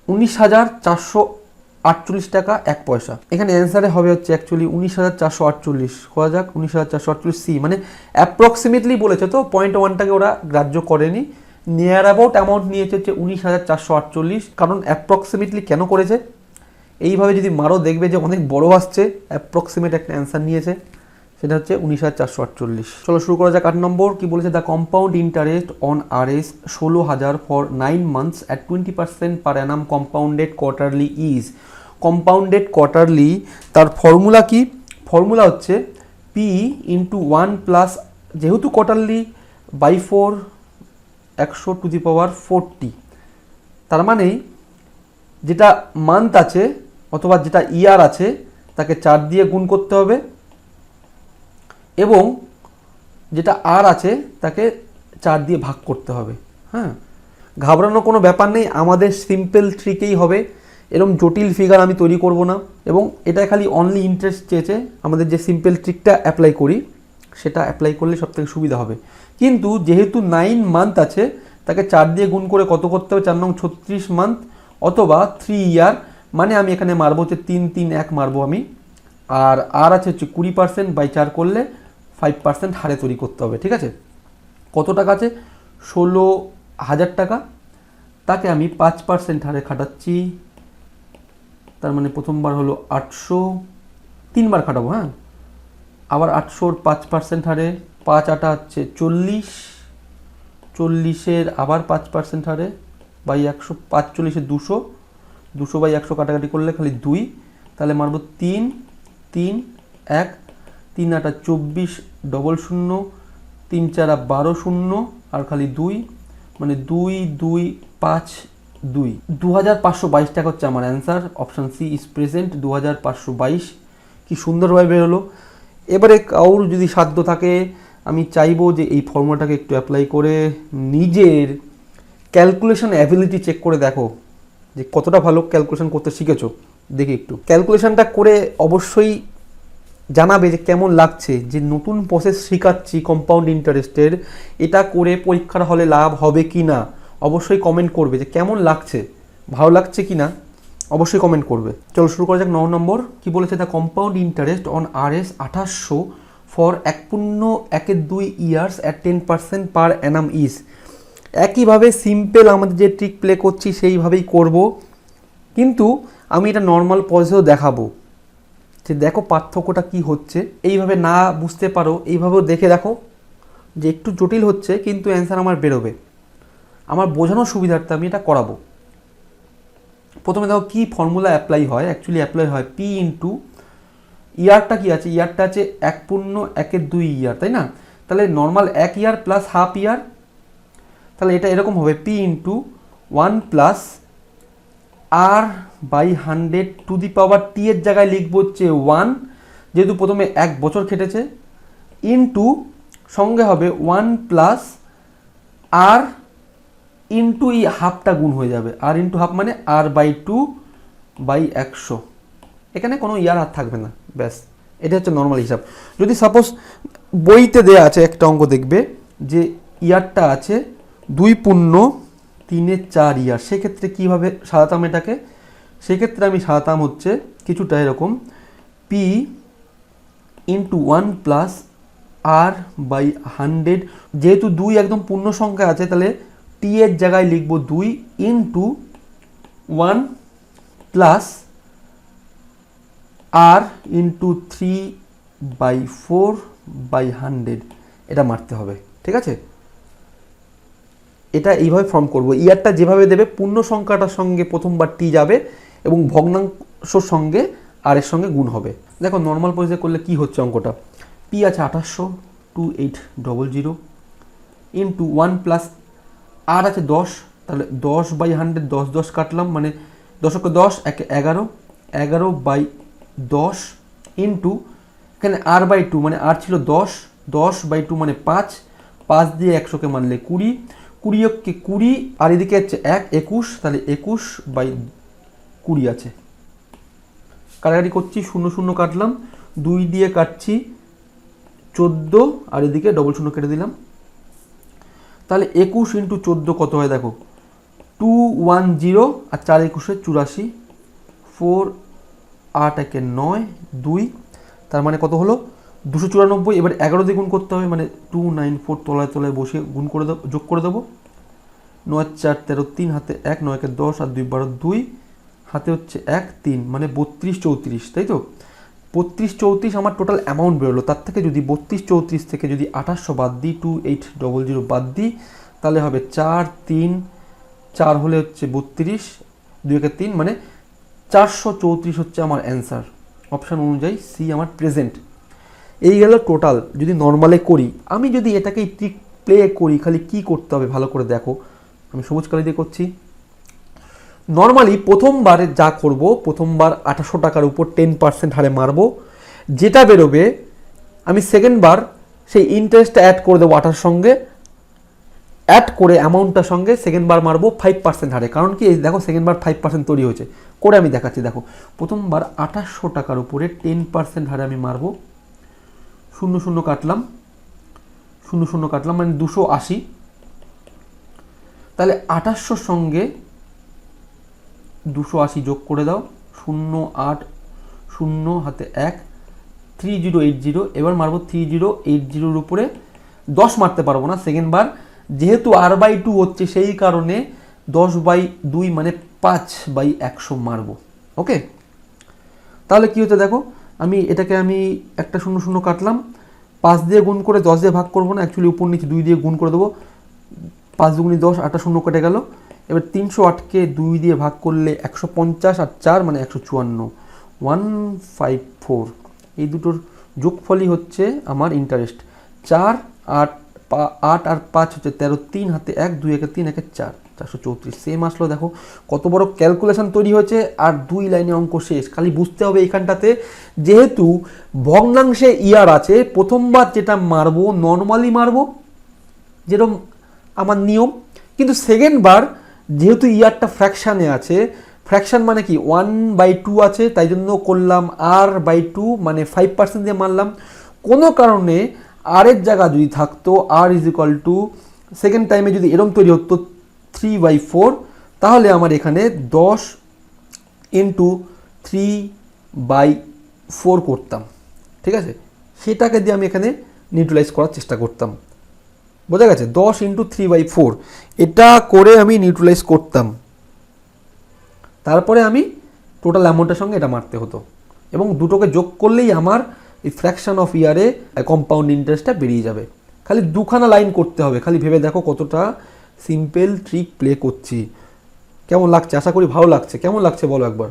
19,448 টাকা 1 পয়সা। এখানে অ্যান্সারে হবে হচ্ছে অ্যাকচুয়ালি 19,448। করা যাক, 19,448 সি, মানে অ্যাপ্রক্সিমেটলি বলেছে তো, 0.1টাকে ওরা গ্রাহ্য করেনি, নিয়ার অ্যাবাউট অ্যামাউন্ট নিয়েছে হচ্ছে 19,448। কারণ অ্যাপ্রক্সিমেটলি কেন করেছে? এইভাবে যদি মারো দেখবে যে অনেক বড় আসছে, অ্যাপ্রক্সিমেট একটা অ্যান্সার নিয়েছে, সেটা হচ্ছে 19,448। চলো শুরু করা যাক। 8 নম্বর কি বলেছে? The compound interest on RS 16,000 for 9 months at 20% per Anam compounded quarterly is. Compounded quarterly তার ফর্মুলা কি? ফর্মুলা হচ্ছে P × 1 প্লাস, যেহেতু কোয়ার্টারলি, বাই 4 100⁴, তার মানে যেটা মান্থ আছে অথবা যেটা ইয়ার আছে তাকে 4 দিয়ে গুণ করতে হবে, এবং যেটা আর আছে তাকে 4 দিয়ে ভাগ করতে হবে। হ্যাঁ, ঘাবড়ানোর কোনো ব্যাপার নেই, আমাদের সিম্পল ট্রিকেই হবে, এরকম জটিল ফিগার আমি তৈরি করব না। এবং এটা খালি অনলি ইন্টারেস্ট চেয়েছে, আমাদের যে সিম্পল ট্রিকটা অ্যাপ্লাই করি সেটা অ্যাপ্লাই করলে সবথেকে সুবিধা হবে। কিন্তু যেহেতু 9 মান্থ আছে, তাকে 4 দিয়ে গুণ করে কত করতে হবে? 4 নং 36 মান্থ, অথবা 3 ইয়ার, মানে আমি এখানে মারবো হচ্ছে 3 3 1 মারবো আমি, আর আছে হচ্ছে 20% বাই 4 করলে 5% হারে তৈরি করতে হবে। ঠিক আছে, কত টাকা আছে? 16,000 টাকা, তাকে আমি 5% হারে খাটাচ্ছি, তার মানে প্রথমবার হলো 800, 3 বার খাটাবো। হ্যাঁ, আবার 800-র 5% হারে, 5 8 হচ্ছে 40, 40-এর আবার 5% হারে বাই 100, 5 40-এ 200, 200 বাই 100 কাটাকাটি করলে খালি 2, তাহলে মারবো 3 3 1, 3 8 24, 0 0, 3 4 12 0, আর খালি 2, মানে 2 2 5 2, 2,522 টাকা হচ্ছে আমার answer. Option C is present, 2,522। কি সুন্দরভাবে বেরোলো। এবারে কাউর যদি সাধ্য থাকে, আমি চাইবো যে এই ফর্মুলাটাকে একটু অ্যাপ্লাই করে নিজের ক্যালকুলেশন অ্যাবিলিটি চেক করে দেখো যে কতটা ভালো ক্যালকুলেশন করতে শিখেছো। দেখি একটু ক্যালকুলেশনটা করে অবশ্যই জানাবে যে কেমন লাগছে, যে নতুন প্রসেস শেখাচ্ছি কম্পাউন্ড ইন্টারেস্টের, এটা করে পরীক্ষার হলে লাভ হবে কি না। অবশ্যই কমেন্ট করবে যে কেমন লাগছে, ভালো লাগছে কি না, অবশ্যই কমেন্ট করবে। চলো শুরু করা যাক। 9 নম্বর কি বলেছে? The compound interest on RS 2800 for 1.2 years at 10% per Anam is. একইভাবে সিম্পল আমাদের যে ট্রিক প্লে করছি সেইভাবেই করব, কিন্তু আমি এটা নর্মাল পজেও দেখাবো যে দেখো পার্থক্যটা কি হচ্ছে। এইভাবে না বুঝতে পারো এইভাবেও দেখে দেখো যে একটু জটিল হচ্ছে, কিন্তু অ্যান্সার আমার বেরোবে। আমার বোঝানোর সুবিধার্থে আমি এটা করাবো। প্রথমে দেখো কী ফর্মুলা অ্যাপ্লাই হয়, অ্যাকচুয়ালি অ্যাপ্লাই হয় পি ইন্টু ইয়ারটা কী আছে, ইয়ারটা আছে 1.1/2 ইয়ার, তাই না? তাহলে normal 1 year plus half year, তাহলে এটা এরকম হবে P into 1 plus R by 100 to the power t এর জায়গায় লিখবো হচ্ছে 1, যেহেতু প্রথমে 1 বছর খেটেছে, ইন্টু সঙ্গে হবে 1 প্লাস আর ইন্টু এই হাফটা গুণ হয়ে যাবে, আর ইন্টু হাফ মানে আর বাই 2/100, এখানে কোনো ইয়ার আর থাকবে না, ব্যাস এটা হচ্ছে নর্মাল হিসাব। যদি সাপোজ বইতে দেয়া আছে একটা অঙ্ক দেখবে যে ইয়ারটা আছে 2.3 ইয়ার, সেক্ষেত্রে কীভাবে সাজাতাম এটাকে, সেক্ষেত্রে আমি সাজাতাম হচ্ছে কিছুটা এরকম P into 1 plus R by 100, যেহেতু 2 একদম পূর্ণ সংখ্যা আছে তাহলে টি এর জায়গায় লিখবো 2 ইন্টু 1 প্লাস আর ইন্টু 3/4/100, এটা মারতে হবে, ঠিক আছে? এটা এইভাবে ফর্ম করব, ইয়ারটা যেভাবে দেবে পূর্ণ সংখ্যাটার সঙ্গে প্রথমবার টি যাবে এবং ভগ্নাংশর সঙ্গে আর এর সঙ্গে গুণ হবে। দেখো নর্মাল পরিচয় করলে কি হচ্ছে অঙ্কটা, পি আছে 2800 ইন্টু 1 প্লাস আর আছে 10, তাহলে 10/100, 10 কাটলাম মানে 10 একে 11/10 ইন্টু এখানে আর বাই 2 মানে আর ছিল 10/2 মানে 5 দিয়ে 100কে মানলে 20, 20 আর এদিকে হচ্ছে 21, তাহলে 21/20 আছে। কাটাকাটি করছি, 0 কাটলাম, 2 দিয়ে কাটছি 14 আর এদিকে ডবল 0 কেটে দিলাম, তাহলে 21 ইন্টু 14 কত হয় দেখো 210 আর 4 21 84, 4 8 একে 9 2, তার মানে কত হলো 294। এবার 11 দিয়ে গুণ করতে হবে মানে 294 তলায় তলায় বসিয়ে গুণ করে দেবো, যোগ করে দেবো, 9 4 13 3 হাতে 1, 9 একে 10 আর 2 12 2 হাতে হচ্ছে 1 3 মানে 32 34, তাই তো? 32 34 আমার টোটাল অ্যামাউন্ট বেরোলো। তার থেকে যদি 32 34 থেকে যদি 2800 বাদ দিই, 2800 বাদ দিই, তাহলে হবে 4 3 4 হলে হচ্ছে 32, 2 একে 3 মানে 434 হচ্ছে আমার অ্যান্সার। অপশান অনুযায়ী সি আমার প্রেজেন্ট। এই গেল টোটাল। যদি নর্মালে করি, আমি যদি এটাকে ট্রিক প্লে করি, খালি কি করতে হবে ভালো করে দেখো। আমি সবুজ কালি দিয়ে করছি। নর্মালি প্রথমবারে যা করব, প্রথমবার 800 টাকার উপর 10% হারে মারবো, যেটা বেরোবে আমি সেকেন্ডবার সেই ইন্টারেস্টটা অ্যাড করে দেবো 8টার সঙ্গে, অ্যাড করে অ্যামাউন্টটার সঙ্গে সেকেন্ডবার মারবো 5% হারে। কারণ কি দেখো সেকেন্ডবার 5% তৈরি হয়েছে, করে আমি দেখাচ্ছি। দেখো প্রথমবার 800 টাকার উপরে 10% হারে আমি মারবো, 0 কাটলাম, 0 কাটলাম মানে 280। তাহলে 800 সঙ্গে 280 যোগ করে দাও, 0 8 0 হাতে 1 3080। এবার মারবো 3080 উপরে 10 মারতে পারবো না সেকেন্ডবার, যেহেতু r/2 হচ্ছে সেই কারণে 10/2 মানে 5/100 মারবো। ওকে, তাহলে কি হচ্ছে দেখো, আমি এটাকে আমি একটা 0 কাটলাম, 5 দিয়ে গুণ করে 10 দিয়ে ভাগ করবো না, অ্যাকচুয়ালি উপর নিচে 2 দিয়ে গুণ করে দেবো, 5 দুগুণি 10, 8টা 0 কেটে গেল। এবার 308কে 2 দিয়ে ভাগ করলে 150 আর 4 মানে 154, 154। এই দুটোর যোগফলই হচ্ছে আমার ইন্টারেস্ট। 4 8 আর 5 হচ্ছে 13, 3 হাতে 1 2 একে 3 একে 4, 434। সেম আসলো। দেখো কত বড় ক্যালকুলেশন তৈরি হয়েছে, আর 2 লাইনে অঙ্ক শেষ। খালি বুঝতে হবে এইখানটাতে, যেহেতু ভগ্নাংশে ইয়ার আছে, প্রথমবার যেটা মারবো নর্মালি মারবো যেরকম আমার নিয়ম, কিন্তু সেকেন্ডবার যেহেতু ইয়ারটা ফ্র্যাকশানে আছে, ফ্র্যাকশান মানে কি 1/2 আছে, তাই জন্য করলাম r/2 মানে 5% দিয়ে মারলাম। কোনো কারণে আর এর জায়গা যদি থাকতো r = সেকেন্ড টাইমে যদি এরম তৈরি হতো 3/4, তাহলে আমার এখানে 10 × 3/4 করতাম, ঠিক আছে? সেটাকে দিয়ে আমি এখানে নিউট্রালাইজ করার চেষ্টা করতাম। বোঝা গেছে? 10 × 3/4 এটা করে আমি নিউট্রালাইজ করতাম, তারপরে আমি টোটাল অ্যামাউন্টের সঙ্গে এটা মারতে হতো, এবং দুটোকে যোগ করলেই আমার এই ফ্র্যাকশন অফ ইয়ারে কম্পাউন্ড ইন্টারেস্টটা বেরিয়ে যাবে। খালি দুখানা লাইন করতে হবে, খালি ভেবে দেখো কতটা সিম্পল ট্রিক প্লে করছি। কেমন লাগছে? আশা করি ভালো লাগছে। কেমন লাগছে বলো একবার।